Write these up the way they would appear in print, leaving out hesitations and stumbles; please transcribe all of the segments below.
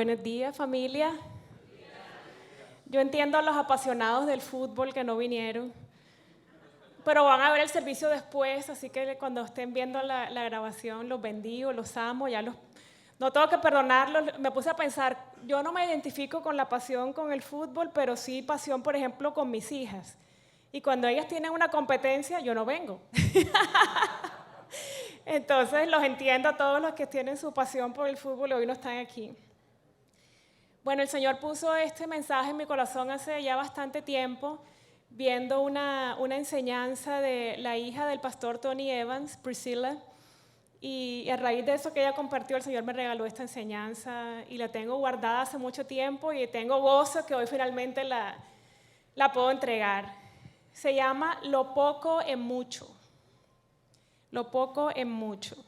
Buenos días, familia. Yo entiendo a los apasionados del fútbol que no vinieron, pero van a ver el servicio después, así que cuando estén viendo la grabación, los bendigo, los amo, no tengo que perdonarlos. Me puse a pensar, yo no me identifico con la pasión con el fútbol, pero sí pasión, por ejemplo, con mis hijas. Y cuando ellas tienen una competencia, yo no vengo. Entonces los entiendo a todos los que tienen su pasión por el fútbol y hoy no están aquí. Bueno, el Señor puso este mensaje en mi corazón hace ya bastante tiempo, viendo una enseñanza de la hija del pastor Tony Evans, Priscilla, y a raíz de eso que ella compartió, el Señor me regaló esta enseñanza y la tengo guardada hace mucho tiempo y tengo gozo que hoy finalmente la puedo entregar. Se llama Lo poco en mucho. Lo poco en mucho.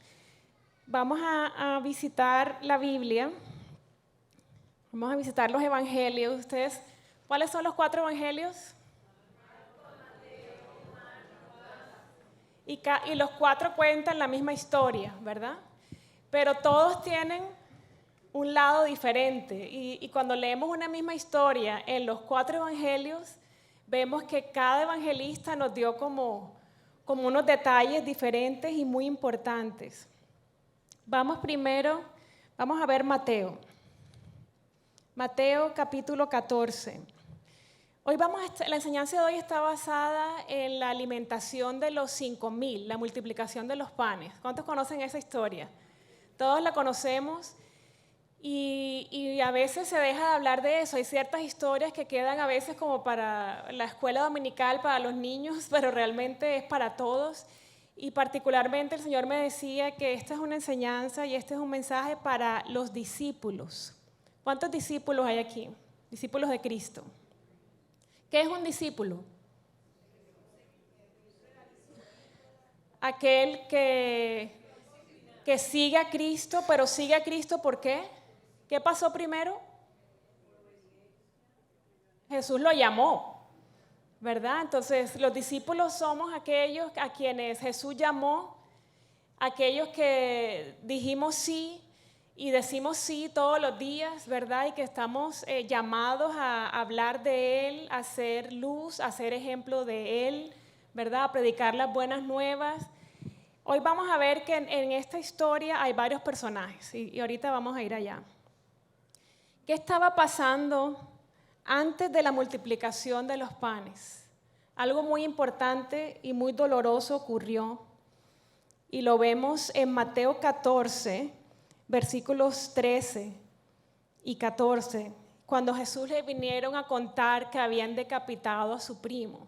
Vamos a visitar la Biblia. Vamos a visitar los evangelios. ¿Ustedes cuáles son los 4 evangelios? Y los 4 cuentan la misma historia, ¿verdad? Pero todos tienen un lado diferente. Y cuando leemos una misma historia en los 4 evangelios, vemos que cada evangelista nos dio como unos detalles diferentes y muy importantes. Vamos a ver Mateo. Mateo capítulo 14. La enseñanza de hoy está basada en la alimentación de los 5,000, la multiplicación de los panes. ¿Cuántos conocen esa historia? Todos la conocemos y a veces se deja de hablar de eso. Hay ciertas historias que quedan a veces como para la escuela dominical, para los niños, pero realmente es para todos. Y particularmente el Señor me decía que esta es una enseñanza y este es un mensaje para los discípulos. ¿Cuántos discípulos hay aquí? Discípulos de Cristo. ¿Qué es un discípulo? Aquel que sigue a Cristo, pero sigue a Cristo ¿por qué? ¿Qué pasó primero? Jesús lo llamó, ¿verdad? Entonces, los discípulos somos aquellos a quienes Jesús llamó, aquellos que dijimos sí y decimos sí todos los días, ¿verdad? Y que estamos llamados a hablar de Él, a ser luz, a ser ejemplo de Él, ¿verdad? A predicar las buenas nuevas. Hoy vamos a ver que en esta historia hay varios personajes y ahorita vamos a ir allá. ¿Qué estaba pasando antes de la multiplicación de los panes? Algo muy importante y muy doloroso ocurrió y lo vemos en Mateo 14, versículos 13 y 14, cuando Jesús le vinieron a contar que habían decapitado a su primo.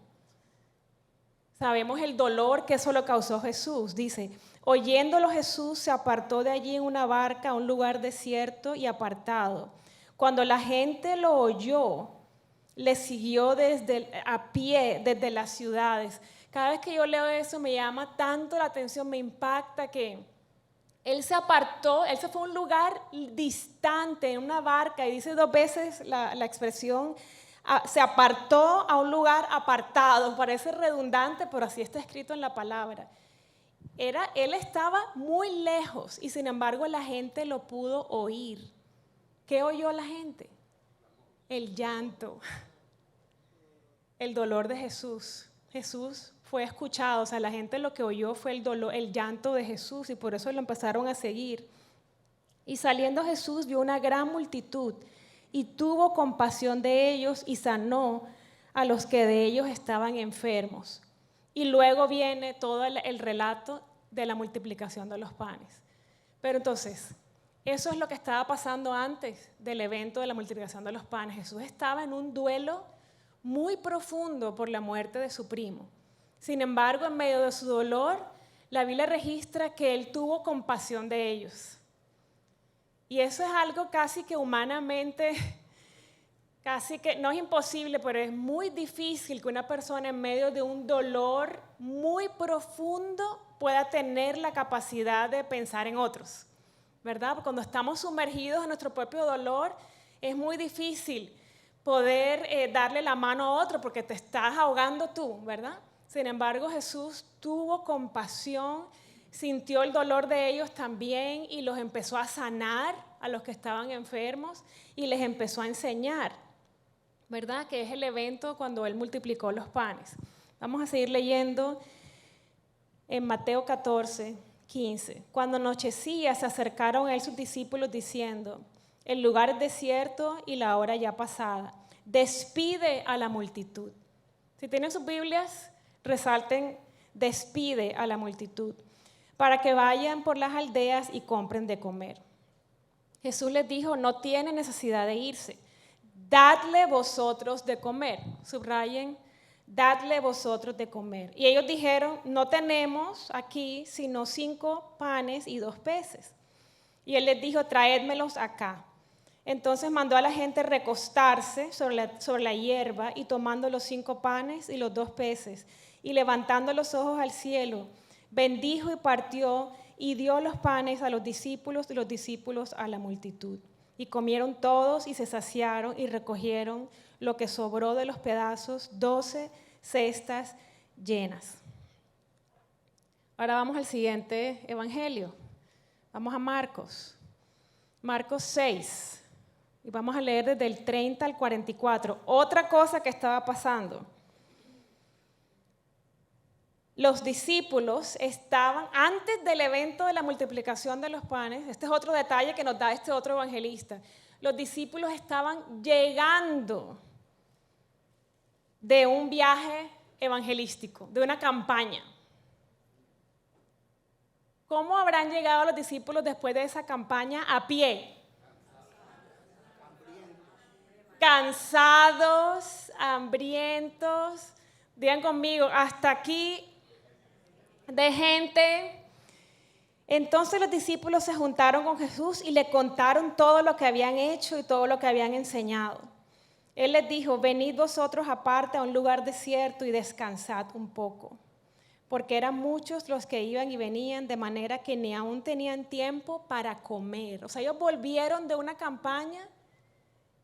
Sabemos el dolor que eso lo causó Jesús. Dice, oyéndolo Jesús se apartó de allí en una barca a un lugar desierto y apartado. Cuando la gente lo oyó, le siguió a pie desde las ciudades. Cada vez que yo leo eso me llama tanto la atención, me impacta que Él se apartó, Él se fue a un lugar distante, en una barca, y dice 2 veces la expresión, se apartó a un lugar apartado. Parece redundante, pero así está escrito en la palabra. Él estaba muy lejos y sin embargo la gente lo pudo oír. ¿Qué oyó la gente? El llanto, el dolor de Jesús. Jesús fue escuchado, o sea, la gente lo que oyó fue el dolor, el llanto de Jesús y por eso lo empezaron a seguir. Y saliendo Jesús vio una gran multitud y tuvo compasión de ellos y sanó a los que de ellos estaban enfermos. Y luego viene todo el relato de la multiplicación de los panes. Pero entonces, eso es lo que estaba pasando antes del evento de la multiplicación de los panes. Jesús estaba en un duelo muy profundo por la muerte de su primo. Sin embargo, en medio de su dolor, la Biblia registra que Él tuvo compasión de ellos. Y eso es algo casi que humanamente, casi que no es imposible, pero es muy difícil que una persona en medio de un dolor muy profundo pueda tener la capacidad de pensar en otros, ¿verdad? Cuando estamos sumergidos en nuestro propio dolor, es muy difícil poder darle la mano a otro porque te estás ahogando tú, ¿verdad? Sin embargo, Jesús tuvo compasión, sintió el dolor de ellos también y los empezó a sanar a los que estaban enfermos y les empezó a enseñar, ¿verdad? Que es el evento cuando Él multiplicó los panes. Vamos a seguir leyendo en Mateo 14, 15. Cuando anochecía, se acercaron a Él sus discípulos diciendo: el lugar es desierto y la hora ya pasada. Despide a la multitud. Si tienen sus Biblias, resalten: despide a la multitud, para que vayan por las aldeas y compren de comer. Jesús les dijo: no tienen necesidad de irse, dadle vosotros de comer. Subrayen: dadle vosotros de comer. Y ellos dijeron: no tenemos aquí sino 5 panes y 2 peces. Y Él les dijo: traédmelos acá. Entonces mandó a la gente recostarse sobre la hierba, y tomando los 5 panes y los 2 peces, y levantando los ojos al cielo, bendijo y partió, y dio los panes a los discípulos y los discípulos a la multitud. Y comieron todos y se saciaron, y recogieron lo que sobró de los pedazos, 12 cestas llenas. Ahora vamos al siguiente evangelio. Vamos a Marcos 6. Y vamos a leer desde el 30 al 44. Otra cosa que estaba pasando. Los discípulos estaban, antes del evento de la multiplicación de los panes, este es otro detalle que nos da este otro evangelista, los discípulos estaban llegando de un viaje evangelístico, de una campaña. ¿Cómo habrán llegado los discípulos después de esa campaña? A pie. Cansados, hambrientos, digan conmigo, hasta aquí de gente. Entonces los discípulos se juntaron con Jesús y le contaron todo lo que habían hecho y todo lo que habían enseñado. Él les dijo: venid vosotros aparte a un lugar desierto y descansad un poco, porque eran muchos los que iban y venían, de manera que ni aún tenían tiempo para comer. O sea, ellos volvieron de una campaña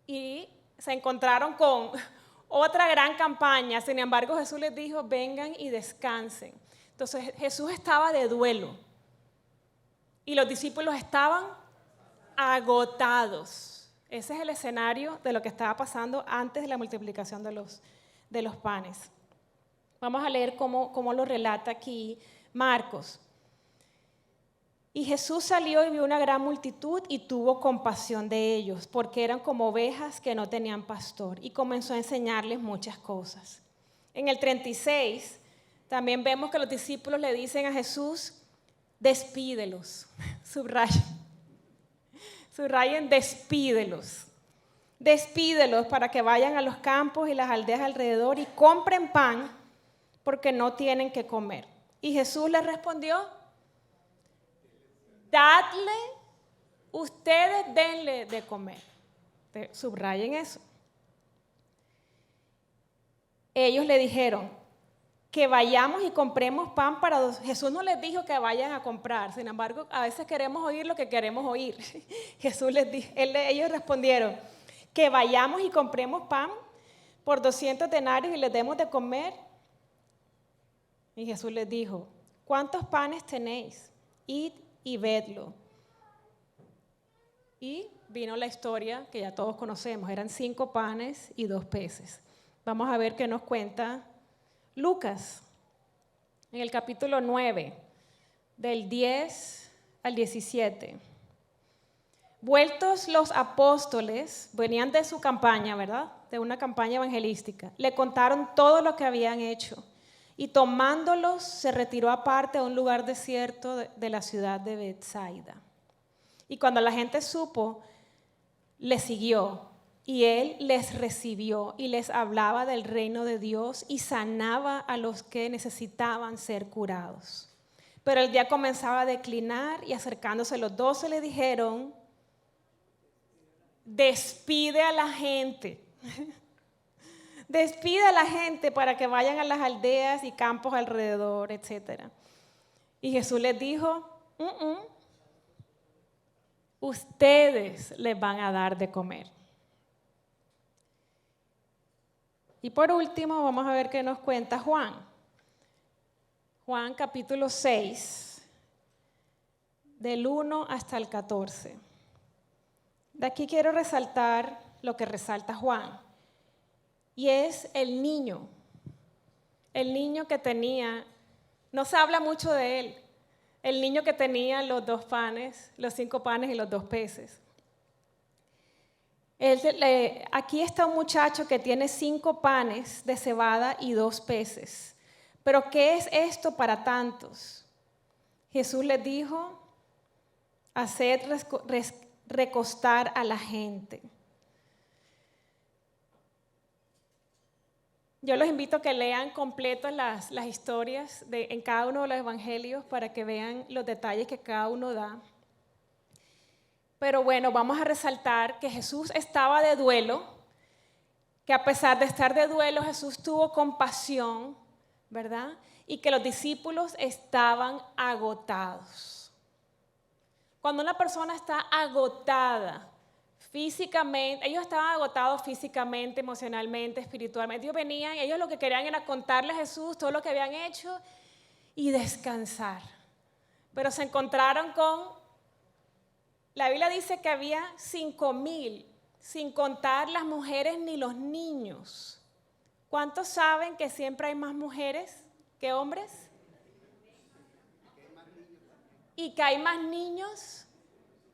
y se encontraron con otra gran campaña. Sin embargo, Jesús les dijo: vengan y descansen. Entonces Jesús estaba de duelo y los discípulos estaban agotados. Ese es el escenario de lo que estaba pasando antes de la multiplicación de los panes. Vamos a leer cómo lo relata aquí Marcos. Y Jesús salió y vio una gran multitud y tuvo compasión de ellos, porque eran como ovejas que no tenían pastor, y comenzó a enseñarles muchas cosas. En el 36 también vemos que los discípulos le dicen a Jesús: despídelos. Subrayen: despídelos. Despídelos para que vayan a los campos y las aldeas alrededor y compren pan, porque no tienen que comer. Y Jesús les respondió: dadle, ustedes denle de comer. Subrayen eso. Ellos le dijeron: que vayamos y compremos pan para dos. Jesús no les dijo que vayan a comprar, sin embargo, a veces queremos oír lo que queremos oír. Jesús les dijo, ellos respondieron: que vayamos y compremos pan por 200 denarios y les demos de comer. Y Jesús les dijo: ¿cuántos panes tenéis? Id y vedlo. Y vino la historia que ya todos conocemos. Eran 5 panes y 2 peces. Vamos a ver qué nos cuenta Lucas, en el capítulo 9, del 10 al 17. Vueltos los apóstoles, venían de su campaña, ¿verdad? De una campaña evangelística. Le contaron todo lo que habían hecho. Y tomándolos, se retiró aparte a un lugar desierto de la ciudad de Betsaida. Y cuando la gente supo, le siguió. Y él les recibió y les hablaba del reino de Dios y sanaba a los que necesitaban ser curados. Pero el día comenzaba a declinar y acercándose los 12 le dijeron: despide a la gente. Despide a la gente para que vayan a las aldeas y campos alrededor, etc. Y Jesús les dijo: ustedes les van a dar de comer. Y por último, vamos a ver qué nos cuenta Juan. Juan capítulo 6, del 1 hasta el 14. De aquí quiero resaltar lo que resalta Juan, y es el niño que tenía, no se habla mucho de él, el niño que tenía los 2 panes, los 5 panes y los 2 peces. Aquí está un muchacho que tiene 5 panes de cebada y 2 peces. ¿Pero qué es esto para tantos? Jesús les dijo, haced recostar a la gente. Yo los invito a que lean completas las historias en cada uno de los evangelios para que vean los detalles que cada uno da. Pero bueno, vamos a resaltar que Jesús estaba de duelo, que a pesar de estar de duelo, Jesús tuvo compasión, ¿verdad? Y que los discípulos estaban agotados. Cuando una persona está agotada físicamente, ellos estaban agotados físicamente, emocionalmente, espiritualmente. Ellos venían, ellos lo que querían era contarle a Jesús todo lo que habían hecho y descansar. Pero se encontraron con... La Biblia dice que había 5,000, sin contar las mujeres ni los niños. ¿Cuántos saben que siempre hay más mujeres que hombres? ¿Y que hay más niños?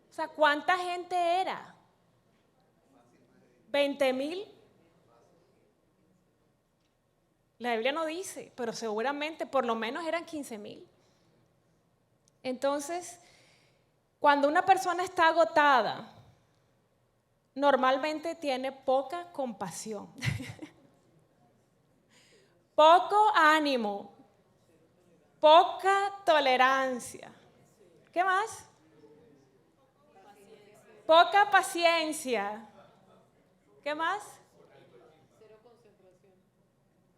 O sea, ¿cuánta gente era? ¿20,000? La Biblia no dice, pero seguramente por lo menos eran 15,000. Entonces, cuando una persona está agotada, normalmente tiene poca compasión, poco ánimo, poca tolerancia. ¿Qué más? Poca paciencia. ¿Qué más?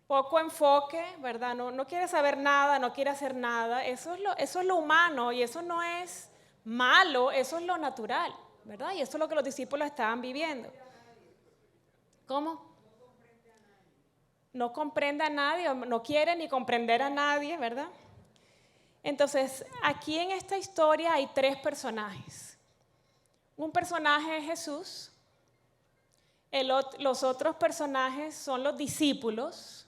Poco enfoque, ¿verdad? No quiere saber nada, no quiere hacer nada. Eso es lo humano y eso no es malo, eso es lo natural, ¿verdad? Y eso es lo que los discípulos estaban viviendo. ¿Cómo? No comprende a nadie, no quiere ni comprender a nadie, ¿verdad? Entonces, aquí en esta historia hay 3 personajes. Un personaje es Jesús, los otros personajes son los discípulos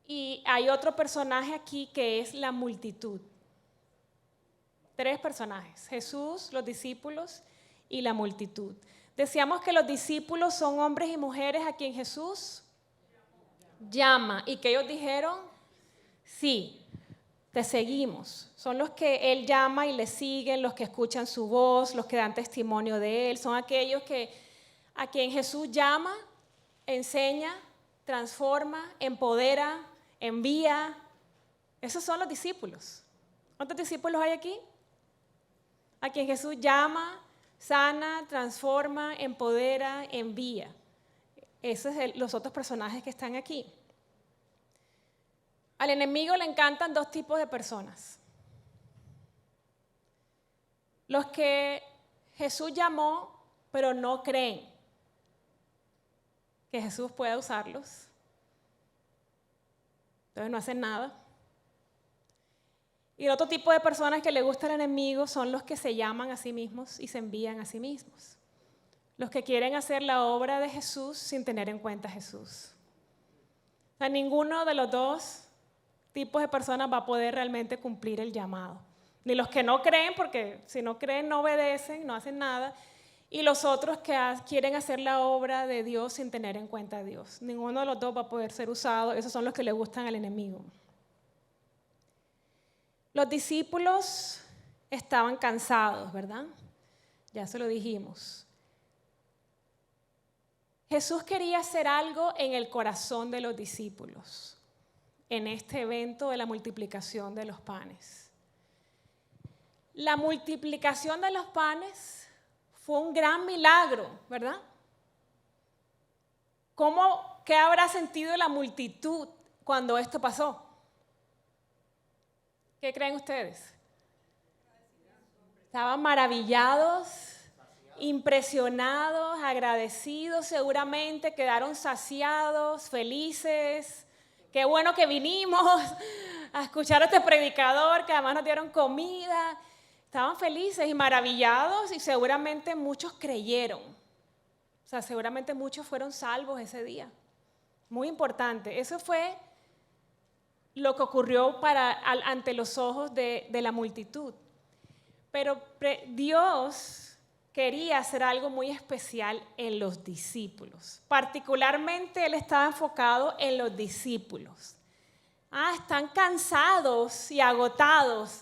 y hay otro personaje aquí que es la multitud. 3 personajes, Jesús, los discípulos y la multitud. Decíamos que los discípulos son hombres y mujeres a quien Jesús llama y que ellos dijeron, sí, te seguimos. Son los que Él llama y le siguen, los que escuchan su voz, los que dan testimonio de Él. Son aquellos a quien Jesús llama, enseña, transforma, empodera, envía. Esos son los discípulos. ¿Cuántos discípulos hay aquí? A quien Jesús llama, sana, transforma, empodera, envía. Esos son los otros personajes que están aquí. Al enemigo le encantan 2 tipos de personas. Los que Jesús llamó, pero no creen que Jesús pueda usarlos. Entonces no hacen nada. Y el otro tipo de personas que le gusta al enemigo son los que se llaman a sí mismos y se envían a sí mismos. Los que quieren hacer la obra de Jesús sin tener en cuenta a Jesús. O sea, ninguno de los 2 tipos de personas va a poder realmente cumplir el llamado. Ni los que no creen, porque si no creen no obedecen, no hacen nada. Y los otros que quieren hacer la obra de Dios sin tener en cuenta a Dios. Ninguno de los 2 va a poder ser usado. Esos son los que le gustan al enemigo. Los discípulos estaban cansados, ¿verdad? Ya se lo dijimos. Jesús quería hacer algo en el corazón de los discípulos, en este evento de la multiplicación de los panes. La multiplicación de los panes fue un gran milagro, ¿verdad? ¿Qué habrá sentido la multitud cuando esto pasó? ¿Qué creen ustedes? Estaban maravillados, impresionados, agradecidos, seguramente quedaron saciados, felices. Qué bueno que vinimos a escuchar a este predicador, que además nos dieron comida. Estaban felices y maravillados y seguramente muchos creyeron. O sea, seguramente muchos fueron salvos ese día. Muy importante. Eso fue lo que ocurrió ante los ojos de la multitud. Pero Dios quería hacer algo muy especial en los discípulos. Particularmente Él estaba enfocado en los discípulos. Están cansados y agotados.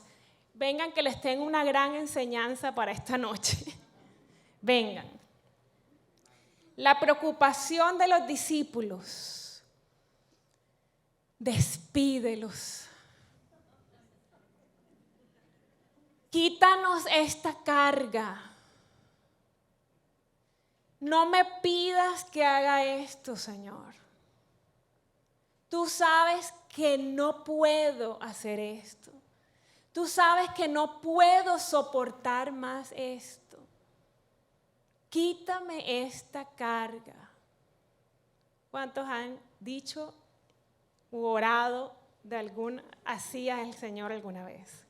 Vengan que les tengo una gran enseñanza para esta noche. Vengan. La preocupación de los discípulos. Despídelos. Quítanos esta carga. No me pidas que haga esto, Señor. Tú sabes que no puedo hacer esto. Tú sabes que no puedo soportar más esto. Quítame esta carga. ¿Cuántos han dicho u orado así al Señor alguna vez?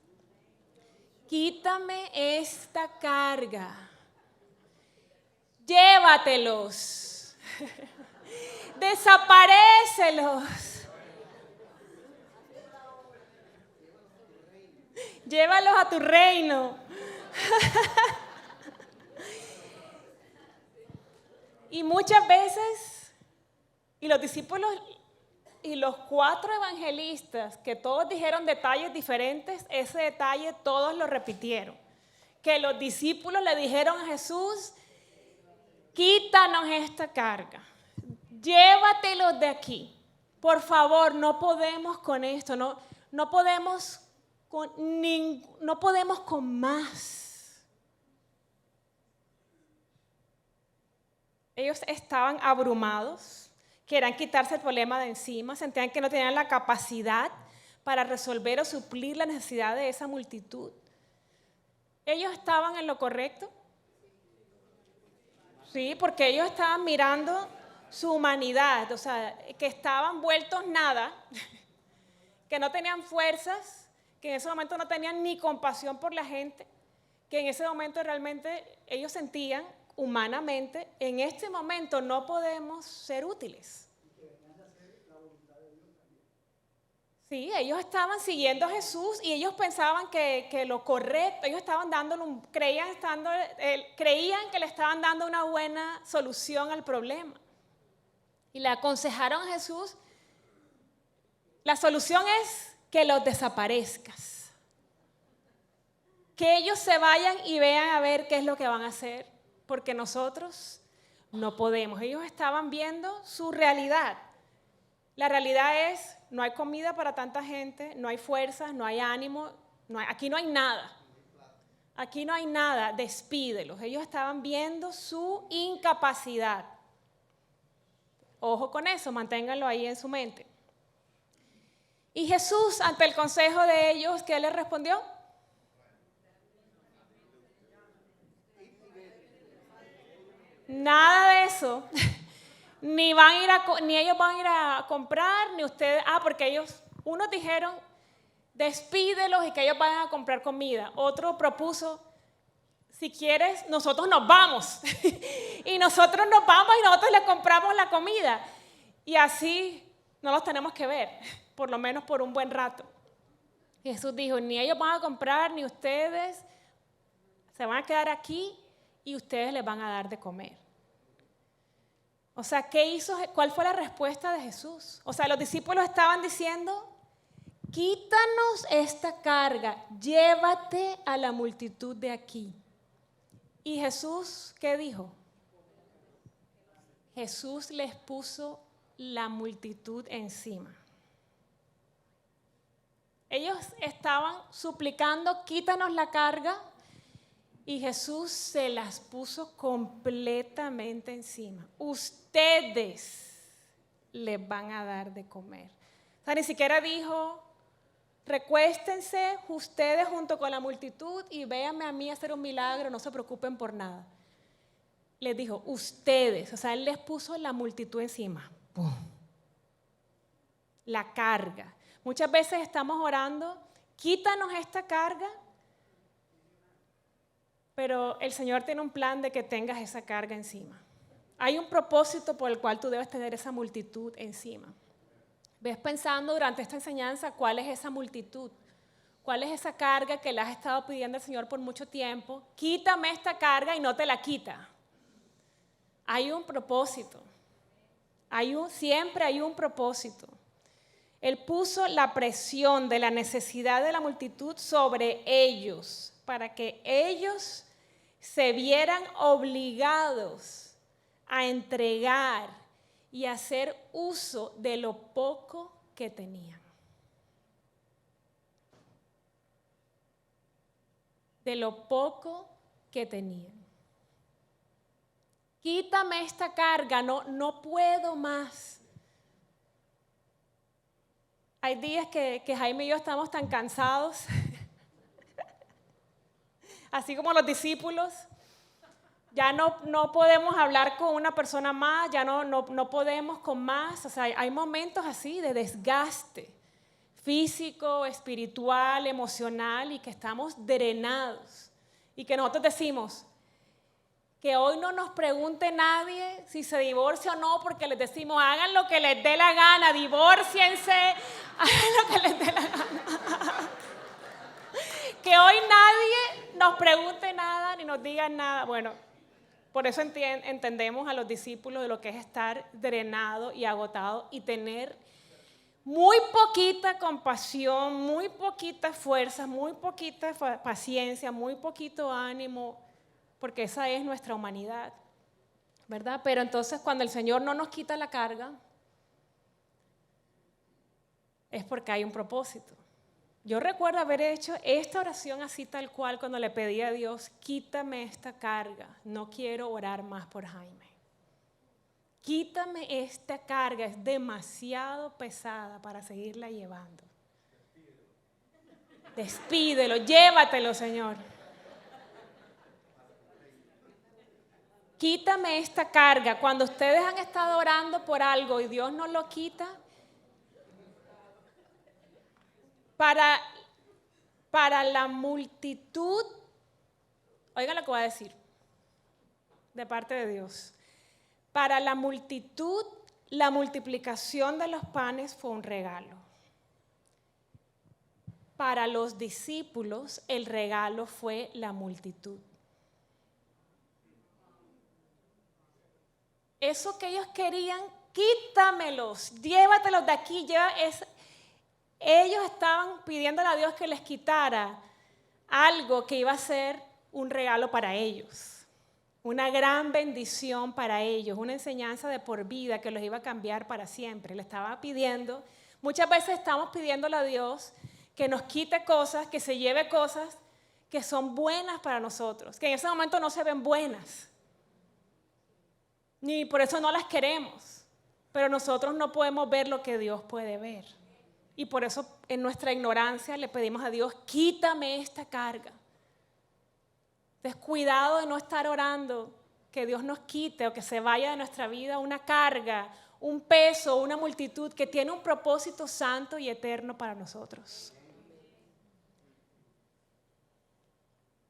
Quítame esta carga. Llévatelos. Desaparécelos. Llévalos a tu reino. Y muchas veces, y los discípulos y los 4 evangelistas, que todos dijeron detalles diferentes, ese detalle todos lo repitieron. Que los discípulos le dijeron a Jesús, quítanos esta carga, llévatelos de aquí. Por favor, no podemos con esto, no podemos con más. Ellos estaban abrumados, querían quitarse el problema de encima, sentían que no tenían la capacidad para resolver o suplir la necesidad de esa multitud. ¿Ellos estaban en lo correcto? Sí, porque ellos estaban mirando su humanidad, o sea, que estaban vueltos nada, que no tenían fuerzas, que en ese momento no tenían ni compasión por la gente, que en ese momento realmente ellos sentían humanamente, en este momento no podemos ser útiles. Sí, ellos estaban siguiendo a Jesús y ellos pensaban que lo correcto, ellos estaban creían que le estaban dando una buena solución al problema. Y le aconsejaron a Jesús, la solución es que los desaparezcas. Que ellos se vayan y vean a ver qué es lo que van a hacer, porque nosotros no podemos. Ellos estaban viendo su realidad. La realidad es, no hay comida para tanta gente, no hay fuerzas, no hay ánimo, aquí no hay nada. Aquí no hay nada, despídelos. Ellos estaban viendo su incapacidad. Ojo con eso, manténganlo ahí en su mente. Y Jesús, ante el consejo de ellos, ¿qué les respondió? Nada de eso. Ni ellos van a ir a comprar, ni ustedes. Porque unos dijeron, despídelos y que ellos vayan a comprar comida. Otro propuso, si quieres, nosotros nos vamos. Y nosotros nos vamos y nosotros le compramos la comida. Y así no los tenemos que ver, por lo menos por un buen rato. Jesús dijo, ni ellos van a comprar, ni ustedes se van a quedar aquí y ustedes les van a dar de comer. O sea, ¿cuál fue la respuesta de Jesús? O sea, los discípulos estaban diciendo, quítanos esta carga, llévate a la multitud de aquí. ¿Y Jesús qué dijo? Jesús les puso la multitud encima. Ellos estaban suplicando, quítanos la carga, y Jesús se las puso completamente encima. Ustedes les van a dar de comer. O sea, ni siquiera dijo, recuéstense ustedes junto con la multitud y véanme a mí hacer un milagro, no se preocupen por nada. Les dijo, ustedes, o sea, Él les puso la multitud encima. ¡Pum! La carga. Muchas veces estamos orando, quítanos esta carga, Pero el Señor tiene un plan de que tengas esa carga encima. Hay un propósito por el cual tú debes tener esa multitud encima. Ves pensando durante esta enseñanza cuál es esa multitud, cuál es esa carga que le has estado pidiendo al Señor por mucho tiempo. Quítame esta carga y no te la quita. Hay un propósito. Siempre hay un propósito. Él puso la presión de la necesidad de la multitud sobre ellos para que ellos se vieran obligados a entregar y a hacer uso de lo poco que tenían. De lo poco que tenían. Quítame esta carga, no puedo más. Hay días que Jaime y yo estamos tan cansados, así como los discípulos. Ya no podemos hablar con una persona más, ya no podemos con más. O sea, hay momentos así de desgaste físico, espiritual, emocional, y que estamos drenados. Y que nosotros decimos que hoy no nos pregunte nadie si se divorcia o no, porque les decimos, hagan lo que les dé la gana, divórciense, hagan lo que les dé la gana. Que hoy nadie nos pregunte nada ni nos diga nada. Bueno, por eso entendemos a los discípulos de lo que es estar drenado y agotado y tener muy poquita compasión, muy poquita fuerza, muy poquita paciencia, muy poquito ánimo, porque esa es nuestra humanidad, ¿verdad? Pero entonces cuando el Señor no nos quita la carga, es porque hay un propósito. Yo recuerdo haber hecho esta oración así tal cual cuando le pedí a Dios, quítame esta carga, no quiero orar más por Jaime. Quítame esta carga, es demasiado pesada para seguirla llevando. Despídelo, llévatelo, Señor. Quítame esta carga. Cuando ustedes han estado orando por algo y Dios no lo quita, para la multitud, oigan lo que voy a decir, de parte de Dios. Para la multitud, la multiplicación de los panes fue un regalo. Para los discípulos, el regalo fue la multitud. Eso que ellos querían, quítamelos, llévatelos de aquí. Ellos estaban pidiéndole a Dios que les quitara algo que iba a ser un regalo para ellos, una gran bendición para ellos, una enseñanza de por vida que los iba a cambiar para siempre. Le estaba pidiendo, muchas veces estamos pidiéndole a Dios que nos quite cosas, que se lleve cosas que son buenas para nosotros, que en ese momento no se ven buenas, ni por eso no las queremos, pero nosotros no podemos ver lo que Dios puede ver. Y por eso en nuestra ignorancia le pedimos a Dios, quítame esta carga. Descuidado de no estar orando que Dios nos quite o que se vaya de nuestra vida una carga, un peso, una multitud que tiene un propósito santo y eterno para nosotros.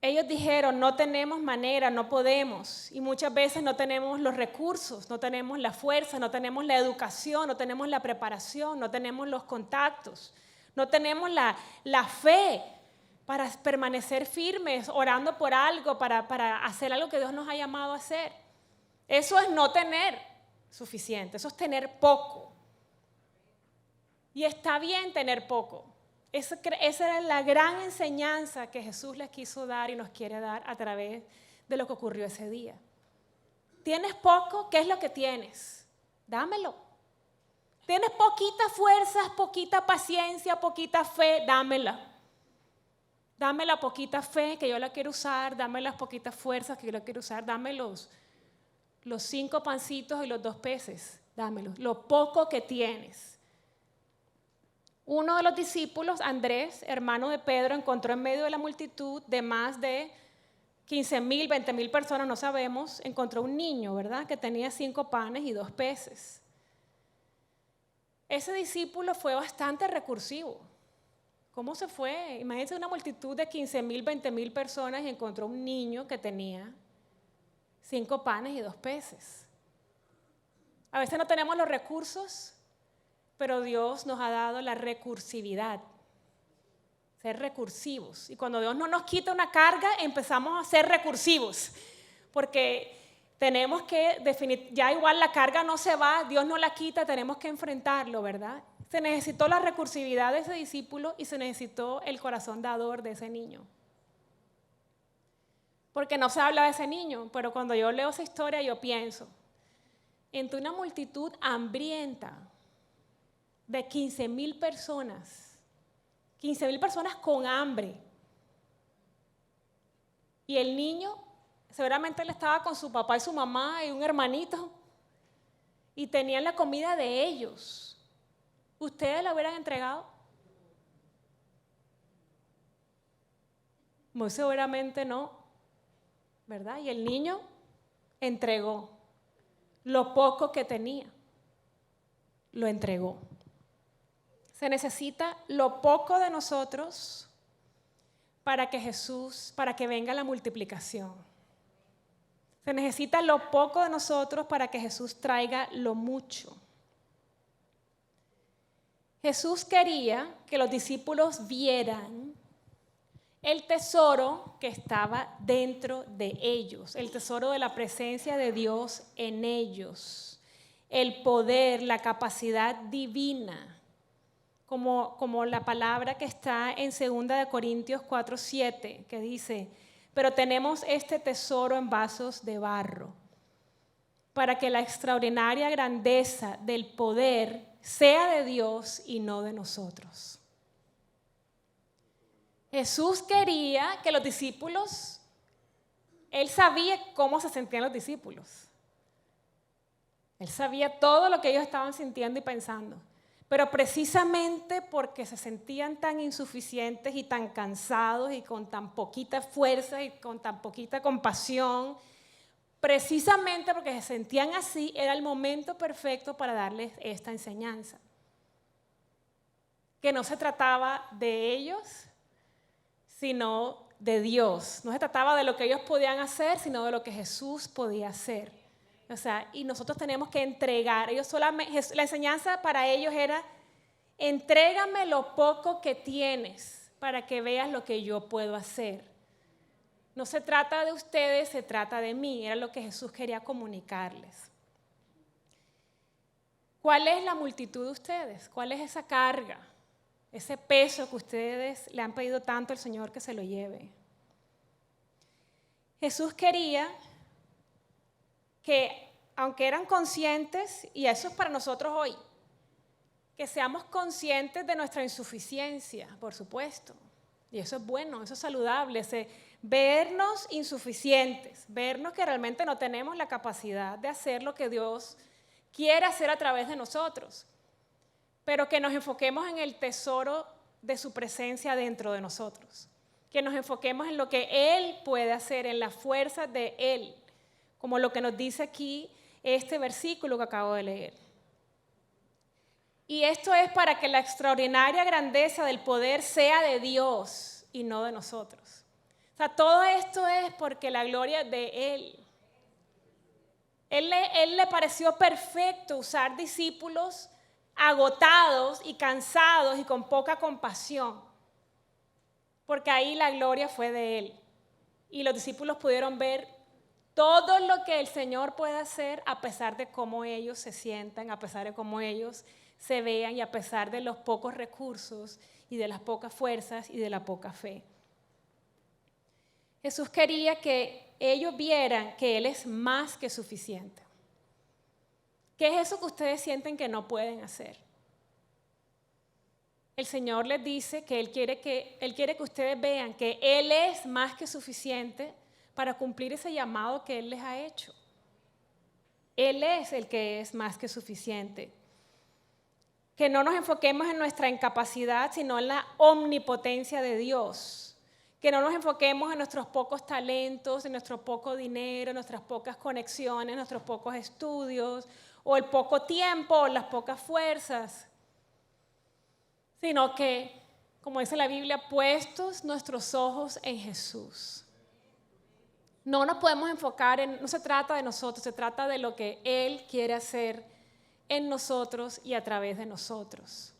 Ellos dijeron, no tenemos manera, no podemos, y muchas veces no tenemos los recursos, no tenemos la fuerza, no tenemos la educación, no tenemos la preparación, no tenemos los contactos, no tenemos la fe para permanecer firmes, orando por algo, para hacer algo que Dios nos ha llamado a hacer. Eso es no tener suficiente, eso es tener poco. Y está bien tener poco. Esa era la gran enseñanza que Jesús les quiso dar y nos quiere dar a través de lo que ocurrió ese día. ¿Tienes poco? ¿Qué es lo que tienes? Dámelo. ¿Tienes poquitas fuerzas, poquita paciencia, poquita fe? Dámela. Dame la poquita fe que yo la quiero usar, dame las poquitas fuerzas que yo la quiero usar, dame los 5 pancitos y los 2 peces, dámelos, lo poco que tienes. Uno de los discípulos, Andrés, hermano de Pedro, encontró en medio de la multitud de más de 15,000, 20,000 personas, no sabemos, encontró un niño, ¿verdad?, que tenía 5 panes y 2 peces. Ese discípulo fue bastante recursivo. ¿Cómo se fue? Imagínense una multitud de 15,000, 20,000 personas y encontró un niño que tenía 5 panes y 2 peces. A veces no tenemos los recursos, pero Dios nos ha dado la recursividad. Ser recursivos. Y cuando Dios no nos quita una carga, empezamos a ser recursivos. Porque tenemos que definir, ya igual la carga no se va, Dios no la quita, tenemos que enfrentarlo, ¿verdad? Se necesitó la recursividad de ese discípulo y se necesitó el corazón dador de ese niño. Porque no se habla de ese niño, pero cuando yo leo esa historia yo pienso, entre una multitud hambrienta de 15,000 personas, 15,000 personas con hambre, y el niño, seguramente él estaba con su papá y su mamá y un hermanito, y tenían la comida de ellos. ¿Ustedes la hubieran entregado? Muy seguramente no, ¿verdad? Y el niño entregó lo poco que tenía, lo entregó. Se necesita lo poco de nosotros para que venga la multiplicación. Se necesita lo poco de nosotros para que Jesús traiga lo mucho. Jesús quería que los discípulos vieran el tesoro que estaba dentro de ellos, el tesoro de la presencia de Dios en ellos, el poder, la capacidad divina, como la palabra que está en 2 Corintios 4:7, que dice, pero tenemos este tesoro en vasos de barro, para que la extraordinaria grandeza del poder sea de Dios y no de nosotros. Jesús quería que los discípulos, Él sabía cómo se sentían los discípulos. Él sabía todo lo que ellos estaban sintiendo y pensando. Pero precisamente porque se sentían tan insuficientes y tan cansados y con tan poquita fuerza y con tan poquita compasión, precisamente porque se sentían así, era el momento perfecto para darles esta enseñanza. Que no se trataba de ellos, sino de Dios. No se trataba de lo que ellos podían hacer, sino de lo que Jesús podía hacer. O sea, y nosotros tenemos que entregar. La enseñanza para ellos era, entrégame lo poco que tienes para que veas lo que yo puedo hacer. No se trata de ustedes, se trata de mí. Era lo que Jesús quería comunicarles. ¿Cuál es la multitud de ustedes? ¿Cuál es esa carga? Ese peso que ustedes le han pedido tanto al Señor que se lo lleve. Jesús quería que, aunque eran conscientes, y eso es para nosotros hoy, que seamos conscientes de nuestra insuficiencia, por supuesto. Y eso es bueno, eso es saludable, vernos insuficientes, vernos que realmente no tenemos la capacidad de hacer lo que Dios quiere hacer a través de nosotros, pero que nos enfoquemos en el tesoro de su presencia dentro de nosotros, que nos enfoquemos en lo que Él puede hacer, en la fuerza de Él, como lo que nos dice aquí este versículo que acabo de leer. Y esto es para que la extraordinaria grandeza del poder sea de Dios y no de nosotros. O sea, todo esto es porque la gloria es de Él. Él le pareció perfecto usar discípulos agotados y cansados y con poca compasión, porque ahí la gloria fue de Él. Y los discípulos pudieron ver todo lo que el Señor puede hacer a pesar de cómo ellos se sientan, a pesar de cómo ellos se vean y a pesar de los pocos recursos y de las pocas fuerzas y de la poca fe. Jesús quería que ellos vieran que Él es más que suficiente. ¿Qué es eso que ustedes sienten que no pueden hacer? El Señor les dice que Él quiere que ustedes vean que Él es más que suficiente para cumplir ese llamado que Él les ha hecho. Él es el que es más que suficiente. Que no nos enfoquemos en nuestra incapacidad, sino en la omnipotencia de Dios. Que no nos enfoquemos en nuestros pocos talentos, en nuestro poco dinero, en nuestras pocas conexiones, en nuestros pocos estudios, o el poco tiempo, o las pocas fuerzas, sino que como dice la Biblia, puestos nuestros ojos en Jesús. No nos podemos enfocar no se trata de nosotros, se trata de lo que Él quiere hacer en nosotros y a través de nosotros.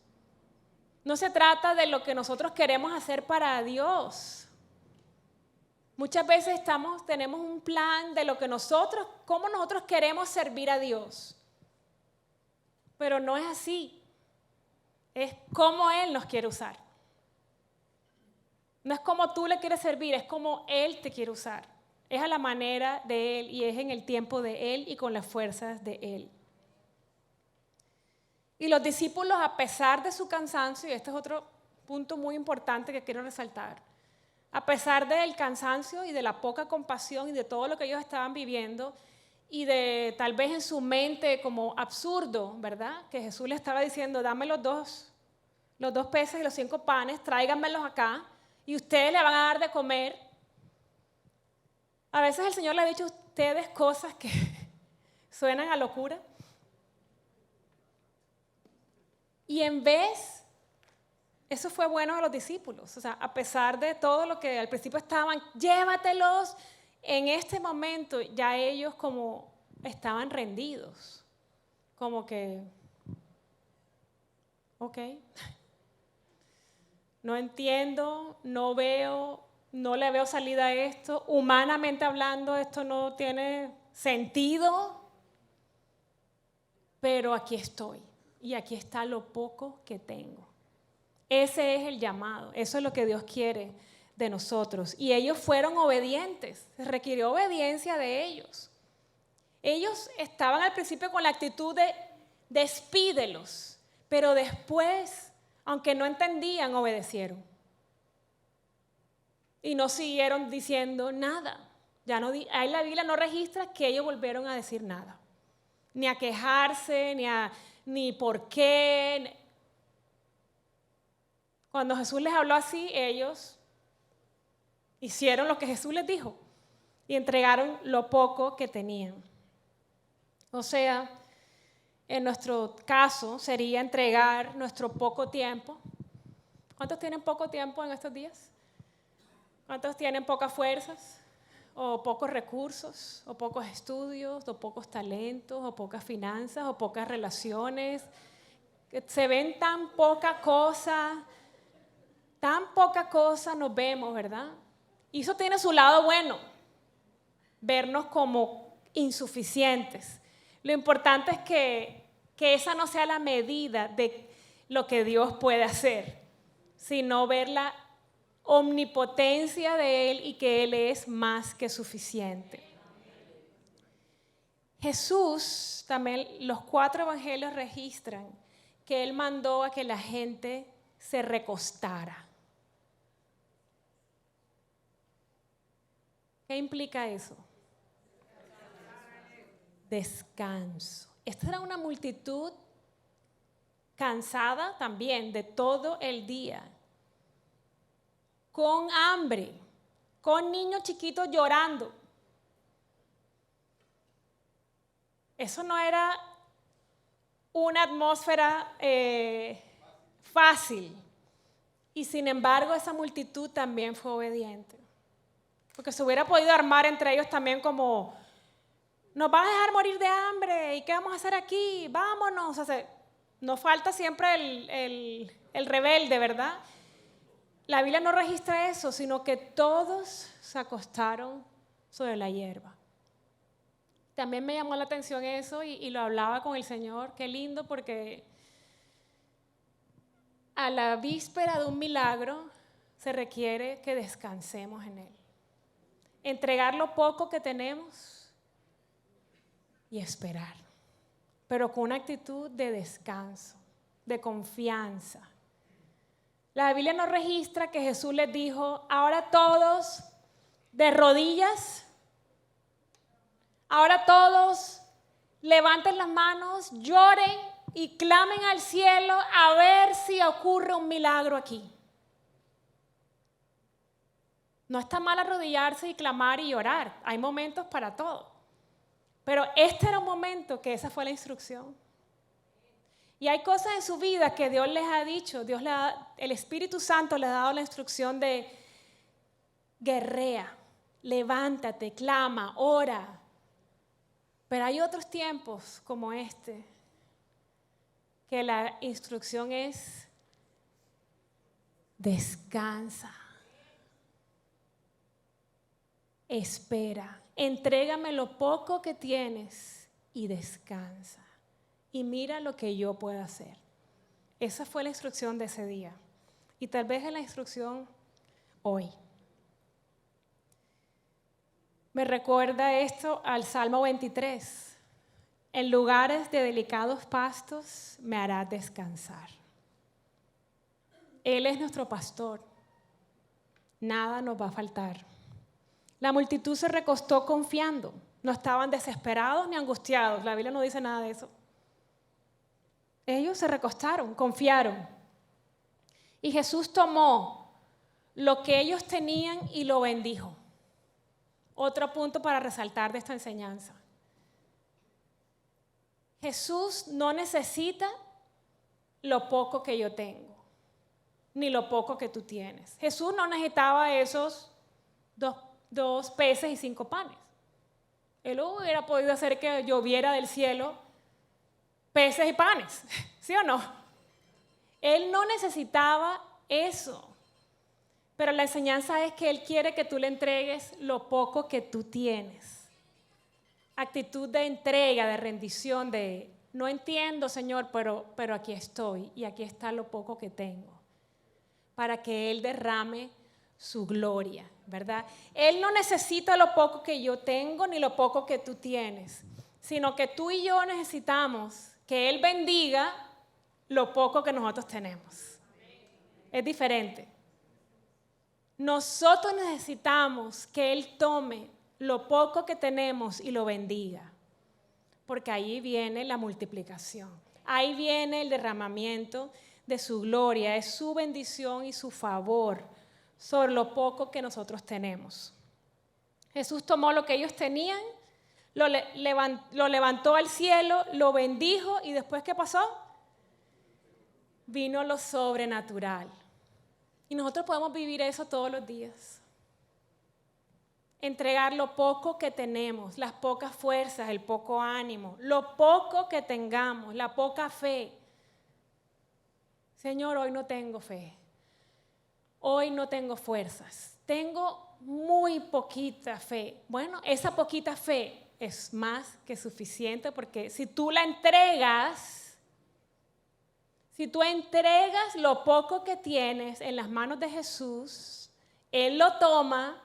No se trata de lo que nosotros queremos hacer para Dios. Muchas veces tenemos un plan de cómo nosotros queremos servir a Dios. Pero no es así. Es cómo Él nos quiere usar. No es como tú le quieres servir, es como Él te quiere usar. Es a la manera de Él y es en el tiempo de Él y con las fuerzas de Él. Y los discípulos, a pesar de su cansancio, y este es otro punto muy importante que quiero resaltar, a pesar del cansancio y de la poca compasión y de todo lo que ellos estaban viviendo y de tal vez en su mente como absurdo, ¿verdad? Que Jesús les estaba diciendo, dame los dos peces y los 5 panes, tráiganmelos acá y ustedes le van a dar de comer. A veces el Señor le ha dicho a ustedes cosas que suenan a locura. Y en vez, eso fue bueno a los discípulos. O sea, a pesar de todo lo que al principio estaban, llévatelos, en este momento ya ellos como estaban rendidos. Como que, ok, no entiendo, no veo, no le veo salida a esto, humanamente hablando esto no tiene sentido, pero aquí estoy y aquí está lo poco que tengo. Ese es el llamado, eso es lo que Dios quiere de nosotros. Y ellos fueron obedientes, se requirió obediencia de ellos. Ellos estaban al principio con la actitud de despídelos, pero después, aunque no entendían, obedecieron. Y no siguieron diciendo nada. Ahí la Biblia no registra que ellos volvieron a decir nada. Ni a quejarse, ni por qué. Cuando Jesús les habló así, ellos hicieron lo que Jesús les dijo y entregaron lo poco que tenían. O sea, en nuestro caso sería entregar nuestro poco tiempo. ¿Cuántos tienen poco tiempo en estos días? ¿Cuántos tienen pocas fuerzas, o pocos recursos, o pocos estudios, o pocos talentos, o pocas finanzas, o pocas relaciones? Se ven tan poca cosa nos vemos, ¿verdad? Y eso tiene su lado bueno, vernos como insuficientes. Lo importante es que esa no sea la medida de lo que Dios puede hacer, sino ver la omnipotencia de Él y que Él es más que suficiente. Jesús, también los 4 evangelios registran que Él mandó a que la gente se recostara. ¿Qué implica eso? Descanso. Esta era una multitud cansada también de todo el día, con hambre, con niños chiquitos llorando. Eso no era una atmósfera fácil. Y sin embargo, esa multitud también fue obediente. Porque se hubiera podido armar entre ellos también como, nos van a dejar morir de hambre, ¿y qué vamos a hacer aquí? Vámonos. O sea, nos falta siempre el rebelde, ¿verdad? La Biblia no registra eso, sino que todos se acostaron sobre la hierba. También me llamó la atención eso y lo hablaba con el Señor. Qué lindo, porque a la víspera de un milagro se requiere que descansemos en Él. Entregar lo poco que tenemos y esperar, pero con una actitud de descanso, de confianza. La Biblia nos registra que Jesús les dijo, ahora todos de rodillas, ahora todos levanten las manos, lloren y clamen al cielo a ver si ocurre un milagro aquí. No está mal arrodillarse y clamar y llorar, hay momentos para todo. Pero este era un momento que esa fue la instrucción. Y hay cosas en su vida que Dios les ha dicho, el Espíritu Santo les ha dado la instrucción de guerrea, levántate, clama, ora. Pero hay otros tiempos como este que la instrucción es descansa, espera, entrégame lo poco que tienes y descansa. Y mira lo que yo puedo hacer. Esa fue la instrucción de ese día. Y tal vez es la instrucción hoy. Me recuerda esto al Salmo 23. En lugares de delicados pastos me hará descansar. Él es nuestro pastor. Nada nos va a faltar. La multitud se recostó confiando. No estaban desesperados ni angustiados. La Biblia no dice nada de eso. Ellos se recostaron, confiaron. Y Jesús tomó lo que ellos tenían y lo bendijo. Otro punto para resaltar de esta enseñanza. Jesús no necesita lo poco que yo tengo, ni lo poco que tú tienes. Jesús no necesitaba esos dos peces y 5 panes. Él hubiera podido hacer que lloviera del cielo peces y panes, ¿sí o no? Él no necesitaba eso. Pero la enseñanza es que Él quiere que tú le entregues lo poco que tú tienes. Actitud de entrega, de rendición, de no entiendo, Señor, pero aquí estoy y aquí está lo poco que tengo. Para que Él derrame su gloria, ¿verdad? Él no necesita lo poco que yo tengo ni lo poco que tú tienes, sino que tú y yo necesitamos que Él bendiga lo poco que nosotros tenemos. Es diferente. Nosotros necesitamos que Él tome lo poco que tenemos y lo bendiga, porque ahí viene la multiplicación, ahí viene el derramamiento de su gloria, es su bendición y su favor sobre lo poco que nosotros tenemos. Jesús tomó lo que ellos tenían, lo levantó al cielo, lo bendijo y después ¿qué pasó? Vino lo sobrenatural. Y nosotros podemos vivir eso todos los días. Entregar lo poco que tenemos, las pocas fuerzas, el poco ánimo, lo poco que tengamos, la poca fe. Señor, hoy no tengo fe. Hoy no tengo fuerzas. Tengo muy poquita fe. Bueno, esa poquita fe es más que suficiente porque si tú la entregas, si tú entregas lo poco que tienes en las manos de Jesús, Él lo toma,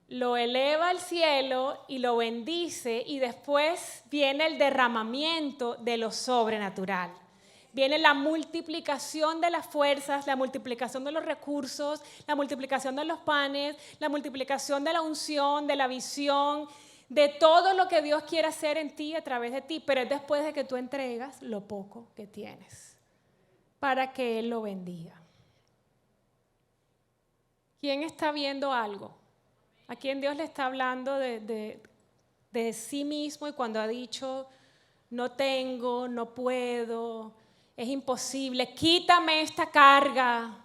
lo eleva al cielo y lo bendice y después viene el derramamiento de lo sobrenatural. Viene la multiplicación de las fuerzas, la multiplicación de los recursos, la multiplicación de los panes, la multiplicación de la unción, de la visión, de todo lo que Dios quiere hacer en ti a través de ti, pero es después de que tú entregas lo poco que tienes para que Él lo bendiga. ¿Quién está viendo algo? ¿A quién Dios le está hablando de sí mismo y cuando ha dicho no tengo, no puedo, es imposible, quítame esta carga?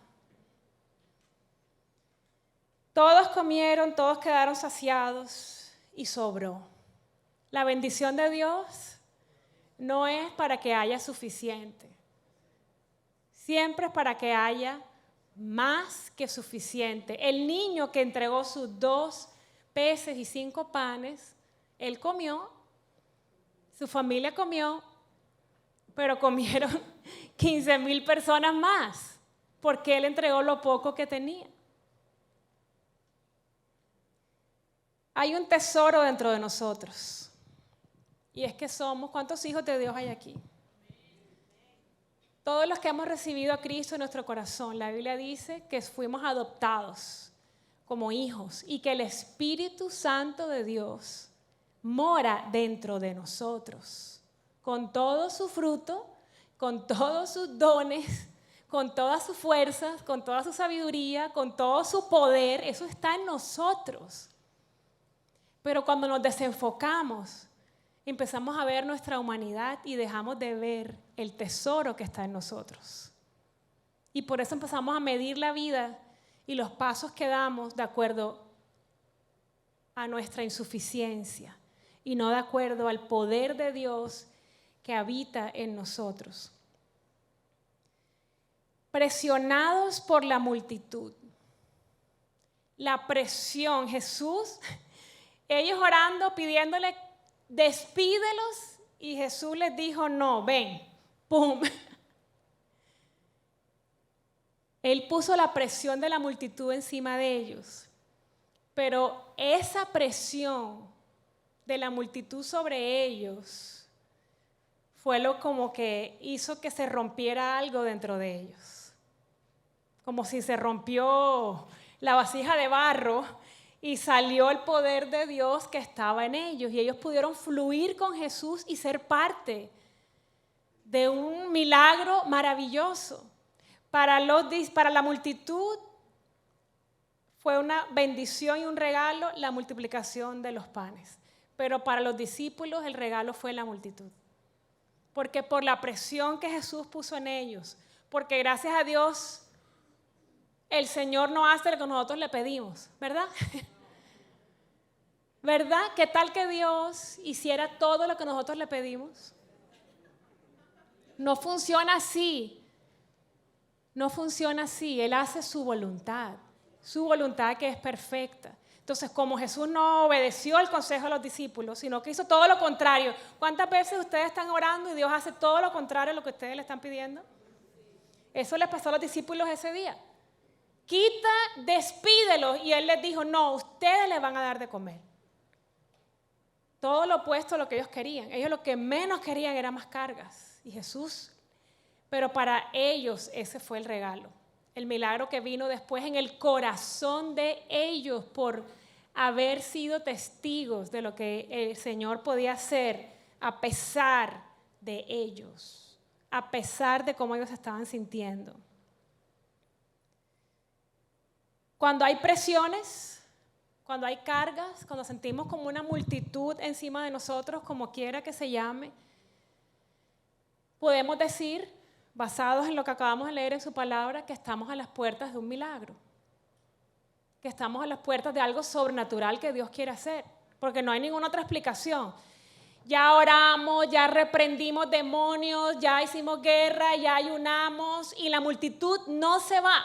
Todos comieron, todos quedaron saciados y sobró. La bendición de Dios no es para que haya suficiente. Siempre es para que haya más que suficiente. El niño que entregó sus 2 peces y 5 panes, él comió, su familia comió, pero comieron 15,000 personas más, porque él entregó lo poco que tenía. Hay un tesoro dentro de nosotros, y es que somos, ¿cuántos hijos de Dios hay aquí? Todos los que hemos recibido a Cristo en nuestro corazón, la Biblia dice que fuimos adoptados como hijos y que el Espíritu Santo de Dios mora dentro de nosotros, con todo su fruto, con todos sus dones, con todas sus fuerzas, con toda su sabiduría, con todo su poder. Eso está en nosotros. Pero cuando nos desenfocamos empezamos a ver nuestra humanidad y dejamos de ver el tesoro que está en nosotros. Y por eso empezamos a medir la vida y los pasos que damos de acuerdo a nuestra insuficiencia y no de acuerdo al poder de Dios que habita en nosotros. Presionados por la multitud. La presión, Jesús, ellos orando, pidiéndole, despídelos, y Jesús les dijo, no, ven, pum. Él puso la presión de la multitud encima de ellos, pero esa presión de la multitud sobre ellos fue lo como que hizo que se rompiera algo dentro de ellos, como si se rompió la vasija de barro y salió el poder de Dios que estaba en ellos, y ellos pudieron fluir con Jesús y ser parte de un milagro maravilloso. Para la multitud fue una bendición y un regalo la multiplicación de los panes, pero para los discípulos el regalo fue la multitud, porque por la presión que Jesús puso en ellos, porque gracias a Dios el Señor no hace lo que nosotros le pedimos, ¿verdad? ¿Verdad? ¿Qué tal que Dios hiciera todo lo que nosotros le pedimos? No funciona así. No funciona así. Él hace su voluntad que es perfecta. Entonces, como Jesús no obedeció el consejo de los discípulos, sino que hizo todo lo contrario. ¿Cuántas veces ustedes están orando y Dios hace todo lo contrario a lo que ustedes le están pidiendo? Eso les pasó a los discípulos ese día. Quita, despídelos. Y Él les dijo, no, ustedes les van a dar de comer. Todo lo opuesto a lo que ellos querían. Ellos lo que menos querían eran más cargas. Y Jesús, pero para ellos ese fue el regalo. El milagro que vino después en el corazón de ellos por haber sido testigos de lo que el Señor podía hacer a pesar de ellos, a pesar de cómo ellos se estaban sintiendo. Cuando hay presiones, cuando hay cargas, cuando sentimos como una multitud encima de nosotros, como quiera que se llame, podemos decir, basados en lo que acabamos de leer en su palabra, que estamos a las puertas de un milagro, que estamos a las puertas de algo sobrenatural que Dios quiere hacer, porque no hay ninguna otra explicación. Ya oramos, ya reprendimos demonios, ya hicimos guerra, ya ayunamos y la multitud no se va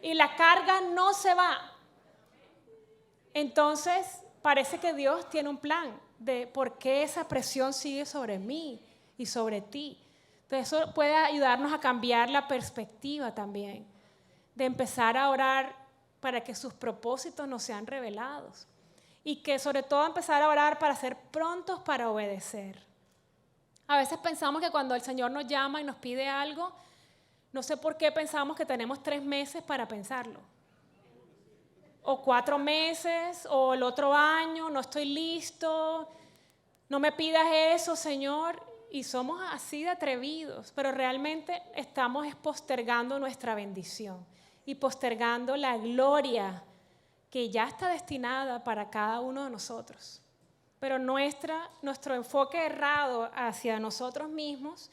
y la carga no se va. Entonces parece que Dios tiene un plan de por qué esa presión sigue sobre mí y sobre ti. Entonces eso puede ayudarnos a cambiar la perspectiva también, de empezar a orar para que sus propósitos nos sean revelados y que sobre todo empezar a orar para ser prontos para obedecer. A veces pensamos que cuando el Señor nos llama y nos pide algo, no sé por qué pensamos que tenemos 3 meses para pensarlo, o 4 meses, o el otro año, no estoy listo, no me pidas eso, Señor. Y somos así de atrevidos, pero realmente estamos postergando nuestra bendición y postergando la gloria que ya está destinada para cada uno de nosotros. Pero nuestro enfoque errado hacia nosotros mismos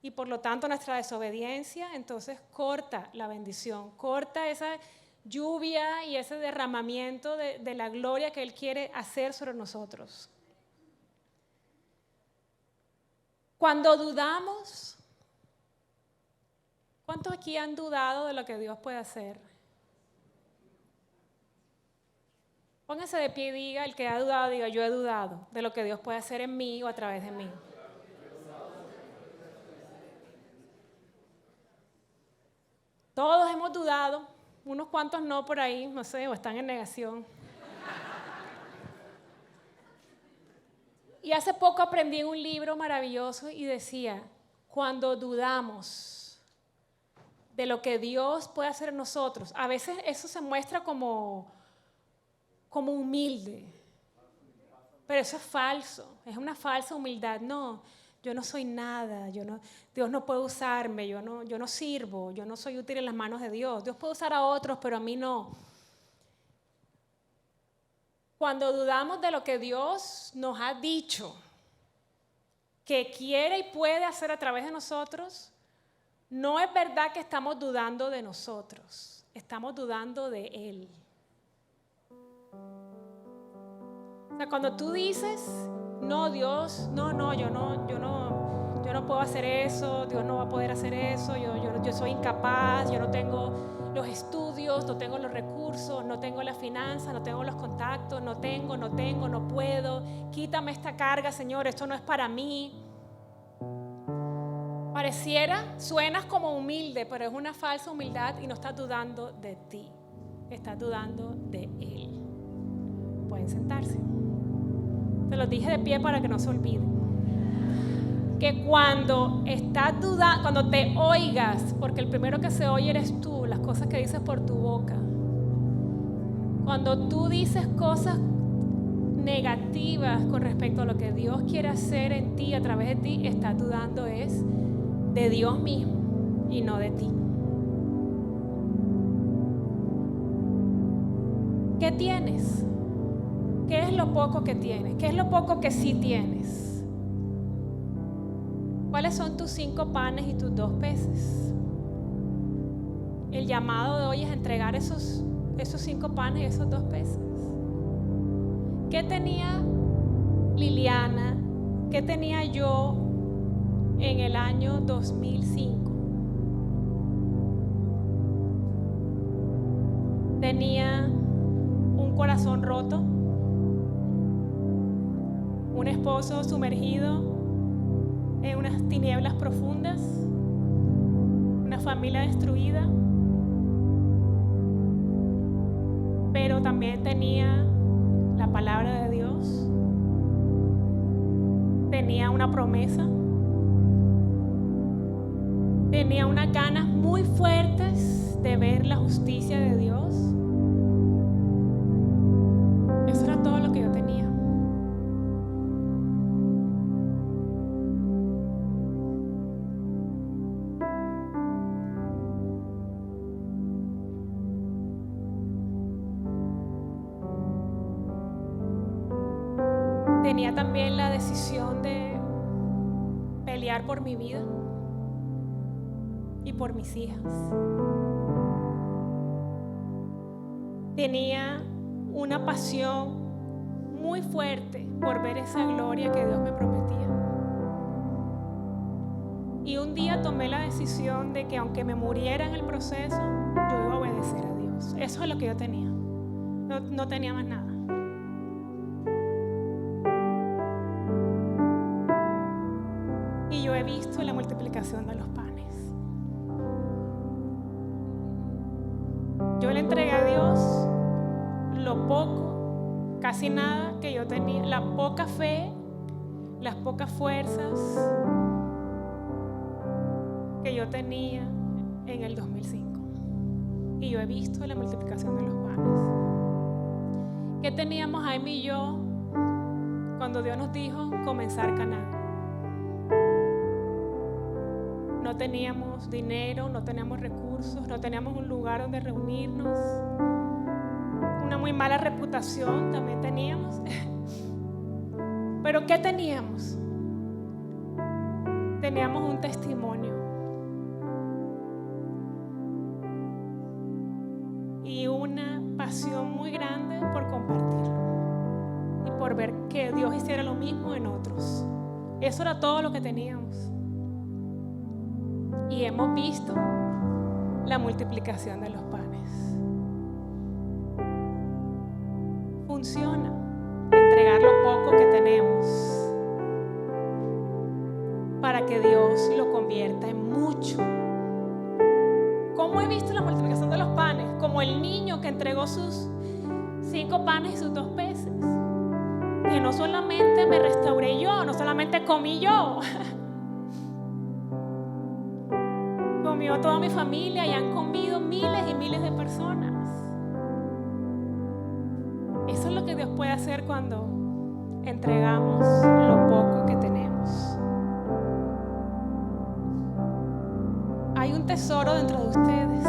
y por lo tanto nuestra desobediencia, entonces corta la bendición, corta esa lluvia y ese derramamiento de la gloria que Él quiere hacer sobre nosotros. Cuando dudamos, ¿cuántos aquí han dudado de lo que Dios puede hacer? Póngase de pie y diga, el que ha dudado, diga, yo he dudado de lo que Dios puede hacer en mí o a través de mí. Todos hemos dudado, unos cuantos no por ahí, no sé, o están en negación. Y hace poco aprendí en un libro maravilloso y decía, cuando dudamos de lo que Dios puede hacer en nosotros, a veces eso se muestra como humilde, pero eso es falso, es una falsa humildad. No, yo no soy nada, Dios no puede usarme, yo no sirvo, yo no soy útil en las manos de Dios. Dios puede usar a otros, pero a mí no. Cuando dudamos de lo que Dios nos ha dicho, que quiere y puede hacer a través de nosotros, no es verdad que estamos dudando de nosotros, estamos dudando de Él. O sea, cuando tú dices, no, Dios, no, yo no puedo hacer eso, Dios no va a poder hacer eso, yo soy incapaz, yo no tengo los estudios, no tengo los recursos, no tengo la finanza, no tengo los contactos, no puedo, quítame esta carga, Señor, esto no es para mí. Suenas como humilde, pero es una falsa humildad y no estás dudando de ti, estás dudando de Él. Pueden sentarse. Te lo dije de pie para que no se olviden. Que cuando estás dudando, cuando te oigas, porque el primero que se oye eres tú, las cosas que dices por tu boca. Cuando tú dices cosas negativas con respecto a lo que Dios quiere hacer en ti, a través de ti, estás dudando es de Dios mismo y no de ti. ¿Qué tienes? ¿Qué es lo poco que tienes? ¿Qué es lo poco que sí tienes? ¿Cuáles son tus 5 panes y tus 2 peces? El llamado de hoy es entregar esos 5 panes y esos 2 peces. ¿Qué tenía Liliana? ¿Qué tenía yo en el año 2005? Tenía un corazón roto, un esposo sumergido en unas tinieblas profundas, una familia destruida, pero también tenía la palabra de Dios, tenía una promesa, tenía unas ganas muy fuertes de ver la justicia de Dios. Eso era todo lo que yo tenía. Tenía también la decisión de pelear por mi vida y por mis hijas. Tenía una pasión muy fuerte por ver esa gloria que Dios me prometía. Y un día tomé la decisión de que aunque me muriera en el proceso, yo iba a obedecer a Dios. Eso es lo que yo tenía. No tenía más nada. Y yo he visto la multiplicación de los panes. Yo le entregué a Dios lo poco, casi nada que yo tenía, la poca fe, las pocas fuerzas que yo tenía en el 2005. Y yo he visto la multiplicación de los panes. ¿Qué teníamos Jaime y yo cuando Dios nos dijo comenzar Canaán? No teníamos dinero, no teníamos recursos, no teníamos un lugar donde reunirnos. Una muy mala reputación también teníamos. Pero ¿qué teníamos? Teníamos un testimonio. Y una pasión muy grande por compartirlo. Y por ver que Dios hiciera lo mismo en otros. Eso era todo lo que teníamos. Y hemos visto la multiplicación de los panes. Funciona entregar lo poco que tenemos para que Dios lo convierta en mucho. ¿Cómo he visto la multiplicación de los panes? Como el niño que entregó sus 5 panes y sus 2 peces. Que no solamente me restauré yo, no solamente comí yo. Comió toda mi familia y han comido miles y miles de personas. Eso es lo que Dios puede hacer cuando entregamos lo poco que tenemos. Hay un tesoro dentro de ustedes.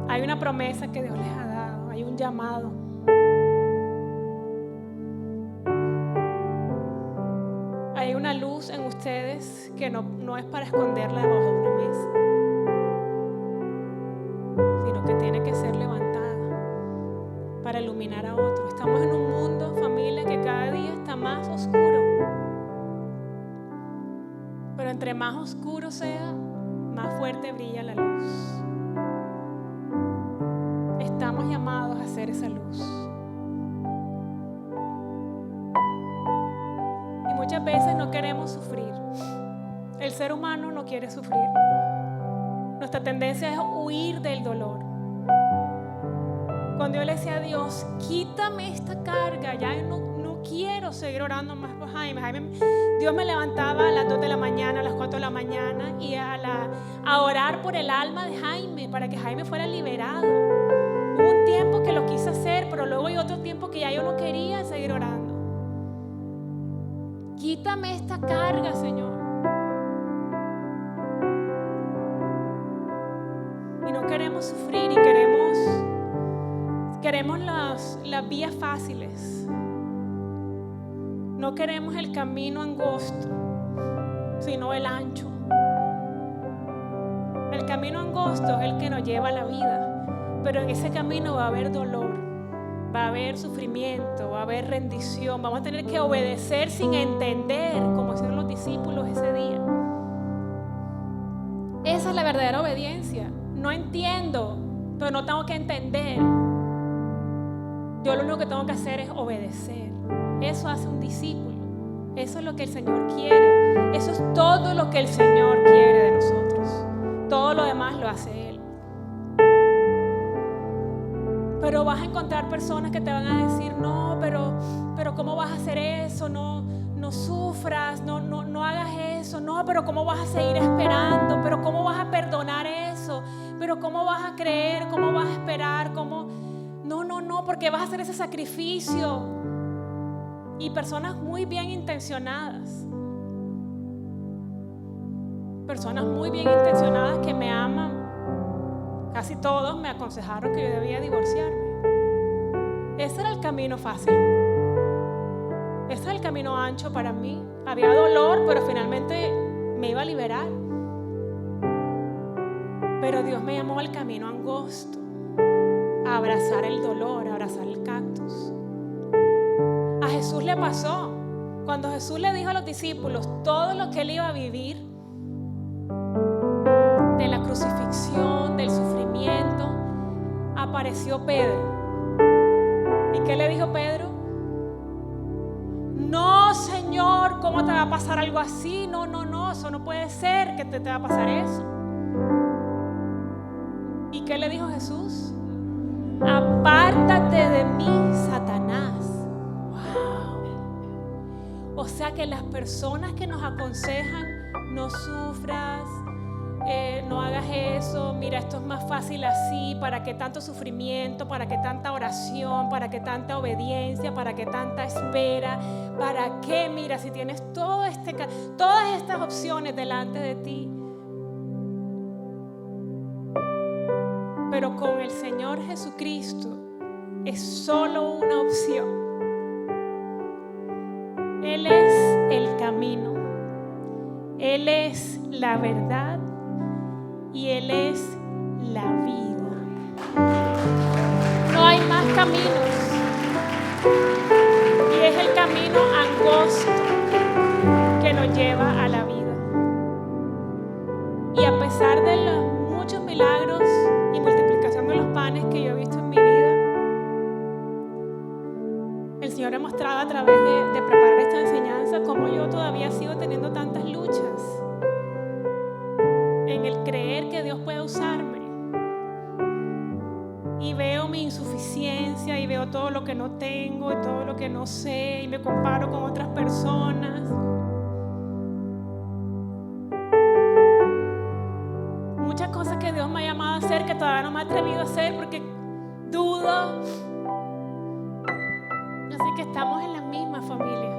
Hay una promesa que Dios les ha dado. Hay un llamado. luz en ustedes que no es para esconderla debajo de una mesa, sino que tiene que ser levantada para iluminar a otros. Estamos en un mundo, familia, que cada día está más oscuro. Pero entre más oscuro sea, más fuerte brilla la luz. Estamos llamados a ser esa luz. Y muchas veces no queremos sufrir. El ser humano no quiere sufrir. Nuestra tendencia es huir del dolor. Cuando yo le decía a Dios, quítame esta carga, ya no quiero seguir orando más por Jaime. Dios me levantaba a las 2 de la mañana, a las 4 de la mañana y a orar por el alma de Jaime, para que Jaime fuera liberado. Hubo un tiempo que lo quise hacer, pero luego hay otro tiempo que ya yo no quería seguir orando. Quítame esta carga, Señor. Y no queremos sufrir y queremos las vías fáciles. No queremos el camino angosto, sino el ancho. El camino angosto es el que nos lleva a la vida, pero en ese camino va a haber dolor, va a haber sufrimiento, va a haber rendición. Vamos a tener que obedecer sin entender, como hicieron los discípulos ese día. Esa es la verdadera obediencia. No entiendo, pero no tengo que entender. Yo lo único que tengo que hacer es obedecer. Eso hace un discípulo. Eso es lo que el Señor quiere. Eso es todo lo que el Señor quiere de nosotros. Todo lo demás lo hace Él. Pero vas a encontrar personas que te van a decir, no, pero ¿cómo vas a hacer eso? No sufras, no hagas eso. No, pero ¿cómo vas a seguir esperando? Pero ¿cómo vas a perdonar eso? Pero ¿cómo vas a creer? ¿Cómo vas a esperar? No, porque vas a hacer ese sacrificio. Y personas muy bien intencionadas. Personas muy bien intencionadas que me aman. Casi todos me aconsejaron que yo debía divorciarme. Ese era el camino fácil. Ese era el camino ancho para mí. Había dolor, pero finalmente me iba a liberar. Pero Dios me llamó al camino angosto, a abrazar el dolor, a abrazar el cactus. A Jesús le pasó. Cuando Jesús le dijo a los discípulos todo lo que él iba a vivir, de la crucifixión, del sufrimiento, apareció Pedro. ¿Y qué le dijo Pedro? No, Señor, ¿cómo te va a pasar algo así? No, eso no puede ser que te va a pasar eso. ¿Y qué le dijo Jesús? Apártate de mí, Satanás. Wow. O sea que las personas que nos aconsejan, no sufras, no hagas eso, mira, esto es más fácil así, ¿para qué tanto sufrimiento? ¿Para qué tanta oración? ¿Para qué tanta obediencia? ¿Para qué tanta espera? ¿Para qué? Mira, si tienes todas estas opciones delante de ti. Pero con el Señor Jesucristo es solo una opción. Él es el camino, Él es la verdad y Él es la vida. No hay más caminos. Y es el camino angosto que nos lleva a la vida. Y a pesar de los muchos milagros y multiplicación de los panes que yo he visto en mi vida, el Señor ha mostrado a través de preparar esta enseñanza cómo yo todavía sigo teniendo tantas luchas en el creer que Dios puede usarme. Y veo mi insuficiencia y veo todo lo que no tengo y todo lo que no sé y me comparo con otras personas. Muchas cosas que Dios me ha llamado a hacer que todavía no me he atrevido a hacer porque dudo. Así que estamos en la misma familia.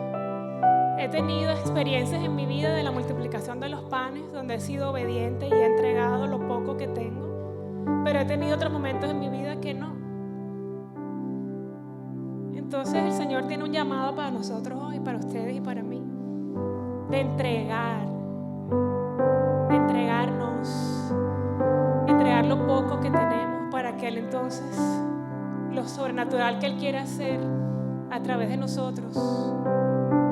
He tenido experiencias en mi vida de la multiplicación de los panes donde he sido obediente y he entregado lo poco que tengo. Pero he tenido otros momentos en mi vida que no. Entonces el Señor tiene un llamado para nosotros hoy, para ustedes y para mí. de entregarnos, entregar lo poco que tenemos para que Él entonces, lo sobrenatural que Él quiere hacer a través de nosotros,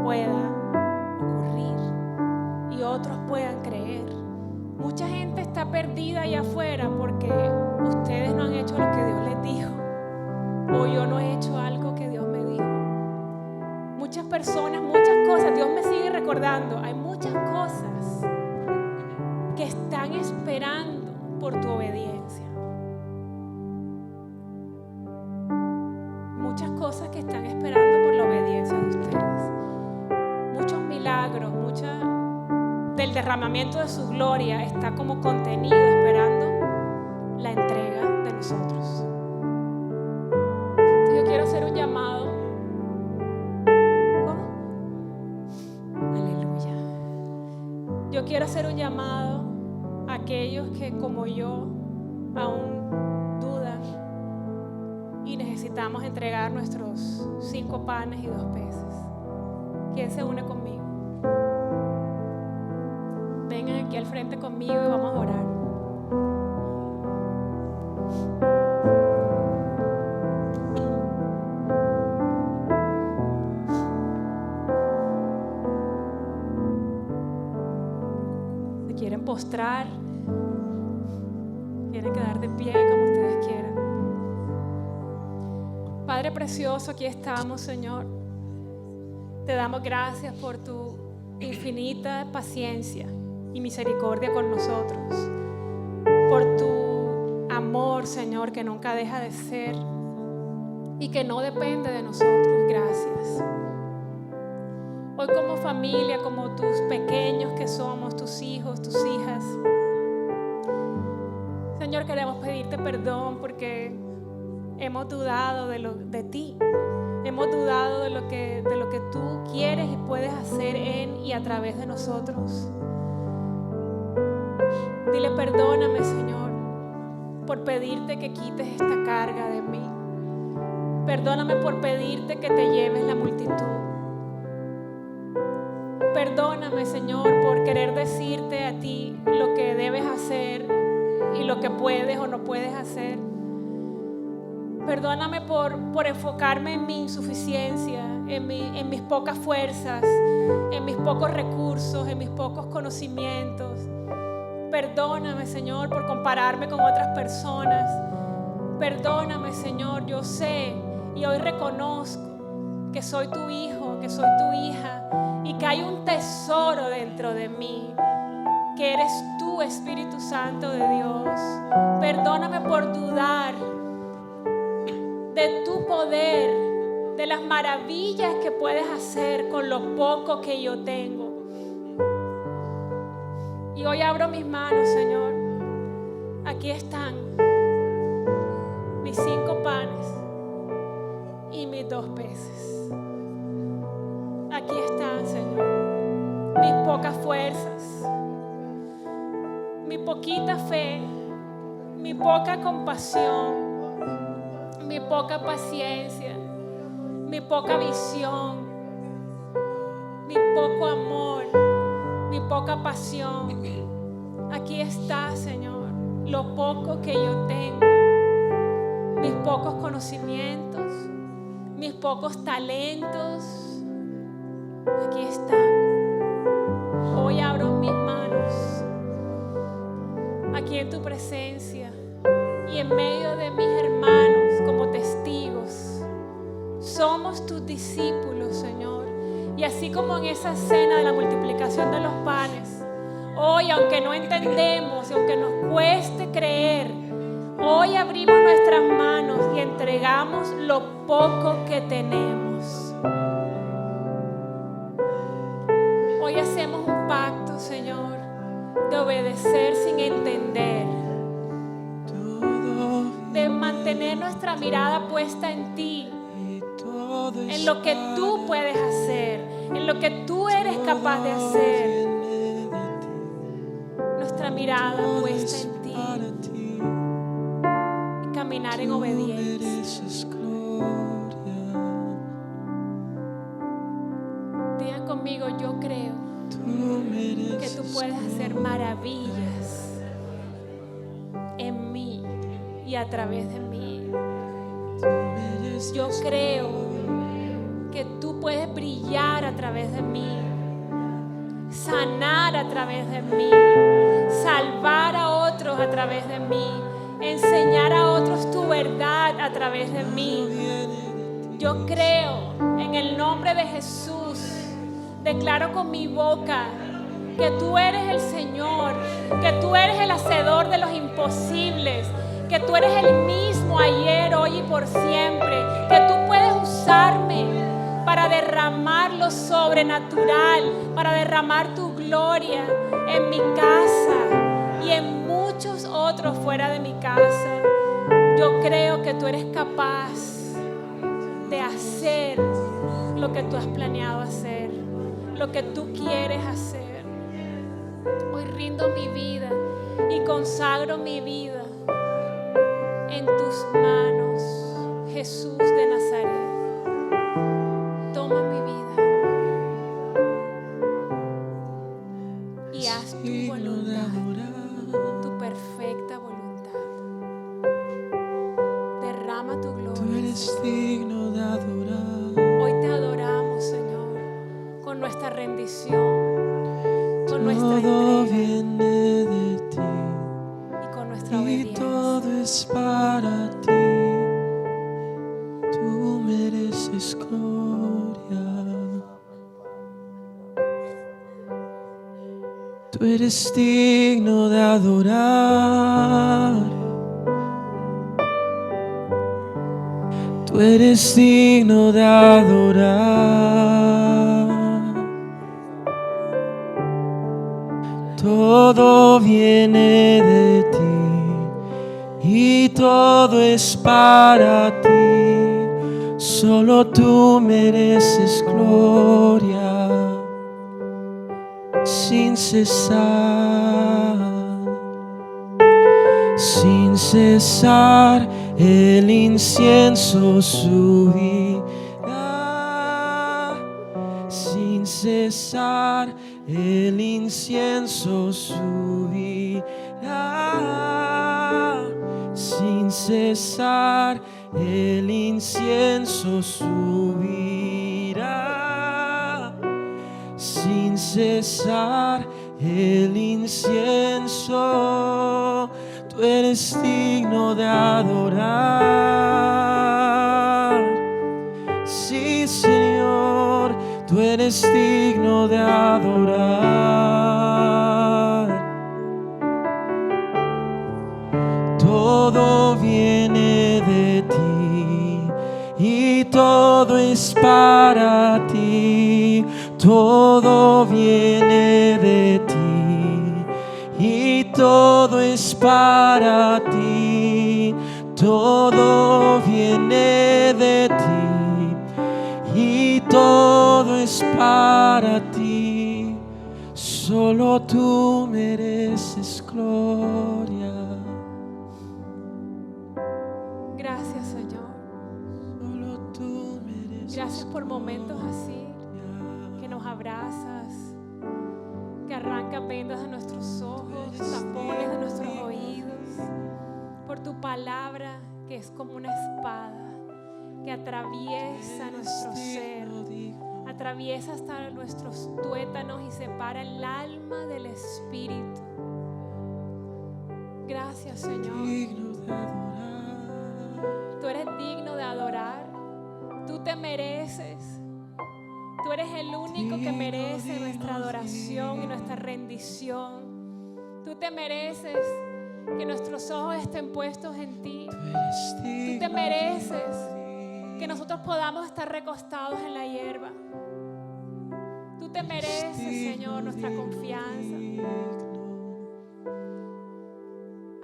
pueda ocurrir y otros puedan creer. Mucha gente está perdida allá afuera porque ustedes no han hecho lo que Dios les dijo, o yo no he hecho algo que Dios me dijo. Muchas personas, muchas cosas, Dios me sigue recordando, hay muchas cosas que están esperando por tu obediencia. Muchas cosas que están esperando por la obediencia de ustedes. Muchos milagros, del derramamiento de su gloria está como contenido esperando la entrega de nosotros. Entonces yo quiero hacer un llamado. ¿Cómo? Aleluya. Yo quiero hacer un llamado a aquellos que como yo aún dudan y necesitamos entregar nuestros 5 panes y 2 peces. ¿Quién se une conmigo? Vengan aquí al frente conmigo y vamos a orar. Si quieren postrar, quieren quedar de pie como ustedes quieran. Padre precioso, aquí estamos, Señor. Te damos gracias por tu infinita paciencia y misericordia con nosotros, por tu amor, Señor, que nunca deja de ser y que no depende de nosotros. Gracias. Hoy como familia, como tus pequeños que somos, tus hijos, tus hijas, Señor, queremos pedirte perdón porque hemos dudado de ti. Hemos dudado de lo que tú quieres y puedes hacer en y a través de nosotros. Dile perdóname, Señor, por pedirte que quites esta carga de mí. Perdóname por pedirte que te lleves la multitud. Perdóname, Señor, por querer decirte a ti lo que debes hacer y lo que puedes o no puedes hacer. Perdóname por enfocarme en mi insuficiencia, en mis pocas fuerzas, en mis pocos recursos, en mis pocos conocimientos. Perdóname, Señor, por compararme con otras personas. Perdóname, Señor, yo sé y hoy reconozco que soy tu hijo, que soy tu hija y que hay un tesoro dentro de mí, que eres tú, Espíritu Santo de Dios. Perdóname por dudar de tu poder, de las maravillas que puedes hacer con lo poco que yo tengo. Y hoy abro mis manos, Señor. Aquí están mis 5 panes y mis 2 peces. Aquí están, Señor, mis pocas fuerzas, mi poquita fe, mi poca compasión, mi poca paciencia, mi poca visión, mi poco amor, mi poca pasión. Aquí está, Señor, lo poco que yo tengo, mis pocos conocimientos, mis pocos talentos. Aquí está. Hoy abro mis manos aquí en tu presencia y en medio de mis hermanos como testigos. Somos tus discípulos, Señor. Y así como en esa cena de la multiplicación de los panes, hoy, aunque no entendemos y aunque nos cueste creer, hoy abrimos nuestras manos y entregamos lo poco que tenemos. Hoy hacemos un pacto, Señor, de obedecer sin entender, de mantener nuestra mirada puesta en ti, en lo que tú puedes hacer, en lo que tú eres capaz de hacer. Nuestra mirada puesta en ti y caminar en obediencia. Digan conmigo, yo creo puedes hacer maravillas en mí y a través de mí. Yo creo que tú puedes brillar a través de mí, sanar a través de mí, salvar a otros a través de mí, enseñar a otros tu verdad a través de mí. Yo creo en el nombre de Jesús, declaro con mi boca que tú eres el Señor, que tú eres el hacedor de los imposibles, que tú eres el mismo ayer, hoy y por siempre, que tú puedes usarme para derramar lo sobrenatural, para derramar tu gloria en mi casa y en muchos otros fuera de mi casa. Yo creo que tú eres capaz de hacer lo que tú has planeado hacer, lo que tú quieres hacer. Hoy rindo mi vida y consagro mi vida en tus manos, Jesús de Nazaret. Toma mi vida y haz tu voluntad, tu perfecta voluntad. Derrama tu gloria. Tú eres digno de adorar. Hoy te adoramos, Señor, con nuestra rendición, con nuestra Todo entrega viene de ti y con nuestra y obediencia. todo es para ti. Tú mereces gloria. Tú eres digno de adorar. Tú eres digno de adorar. Todo viene de ti y todo es para ti. Solo tú mereces gloria sin cesar. Sin cesar el incienso subirá. Sin cesar el incienso subirá. Sin cesar el incienso subirá. Sin cesar el incienso. Tú eres digno de adorar. Sí, Señor, tú eres digno de adorar. Todo viene de ti y todo es para ti. Todo viene de ti y todo es para ti. Todo viene de ti y todo es para ti. Solo tú mereces gloria. Gracias, Señor. Solo tú mereces. Gracias por momentos así, que nos abrazas, que arrancas vendas de nuestros ojos, tapones de nuestros oídos, por tu palabra que es como una espada que atraviesa nuestro ser, atraviesa hasta nuestros tuétanos y separa el alma del espíritu. Gracias, Señor. Tú eres digno de adorar. Tú te mereces. Tú eres el único que merece nuestra adoración y nuestra rendición. Tú te mereces que nuestros ojos estén puestos en ti. Tú te mereces que nosotros podamos estar recostados en la hierba. Tú te mereces, Señor, nuestra confianza.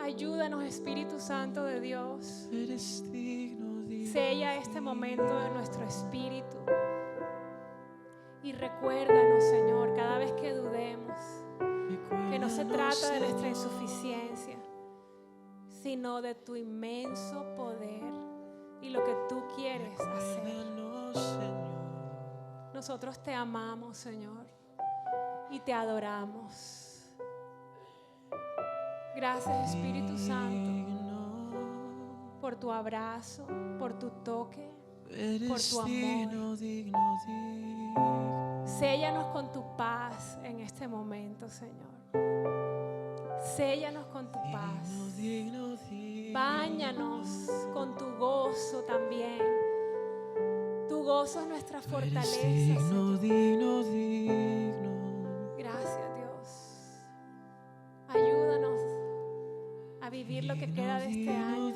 Ayúdanos, Espíritu Santo de Dios. Sella este momento de nuestro espíritu. Y recuérdanos, Señor, cada vez que dudemos, que no se trata de nuestra insuficiencia, sino de tu inmenso poder y lo que tú quieres hacer. Nosotros te amamos, Señor, y te adoramos. Gracias, Espíritu Santo, por tu abrazo, por tu toque, por tu amor. Séllanos con tu paz en este momento, Señor. Séllanos con tu paz. Báñanos con tu gozo también. Tu gozo es nuestra fortaleza, Señor. Gracias, Dios. Ayúdanos a vivir lo que queda de este año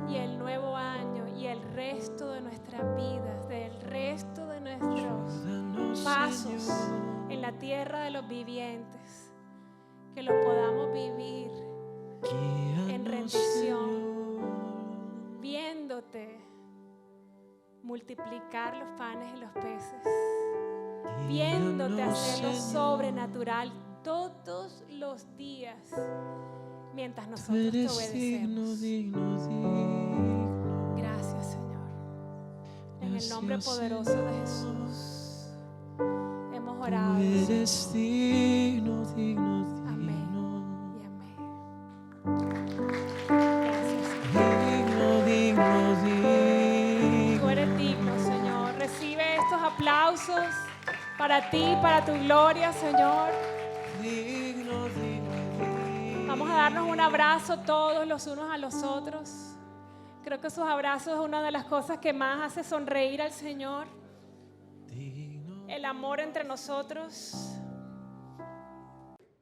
y el nuevo año y el resto de nuestras vidas, del resto de nuestros pasos en la tierra de los vivientes, que lo podamos vivir en rendición, viéndote multiplicar los panes y los peces, viéndote hacerlo sobrenatural todos los días mientras nosotros te obedecemos. Gracias, Señor. En el nombre poderoso de Jesús hemos orado. Amén y amén. Gracias, Señor. Tú eres digno, Señor. Recibe estos aplausos para ti, para tu gloria, Señor. Vamos a darnos un abrazo todos los unos a los otros. Creo que esos abrazos es una de las cosas que más hace sonreír al Señor. El amor entre nosotros.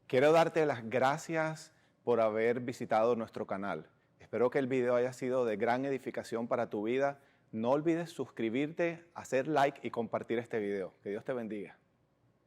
Quiero darte las gracias por haber visitado nuestro canal. Espero que el video haya sido de gran edificación para tu vida. No olvides suscribirte, hacer like y compartir este video. Que Dios te bendiga.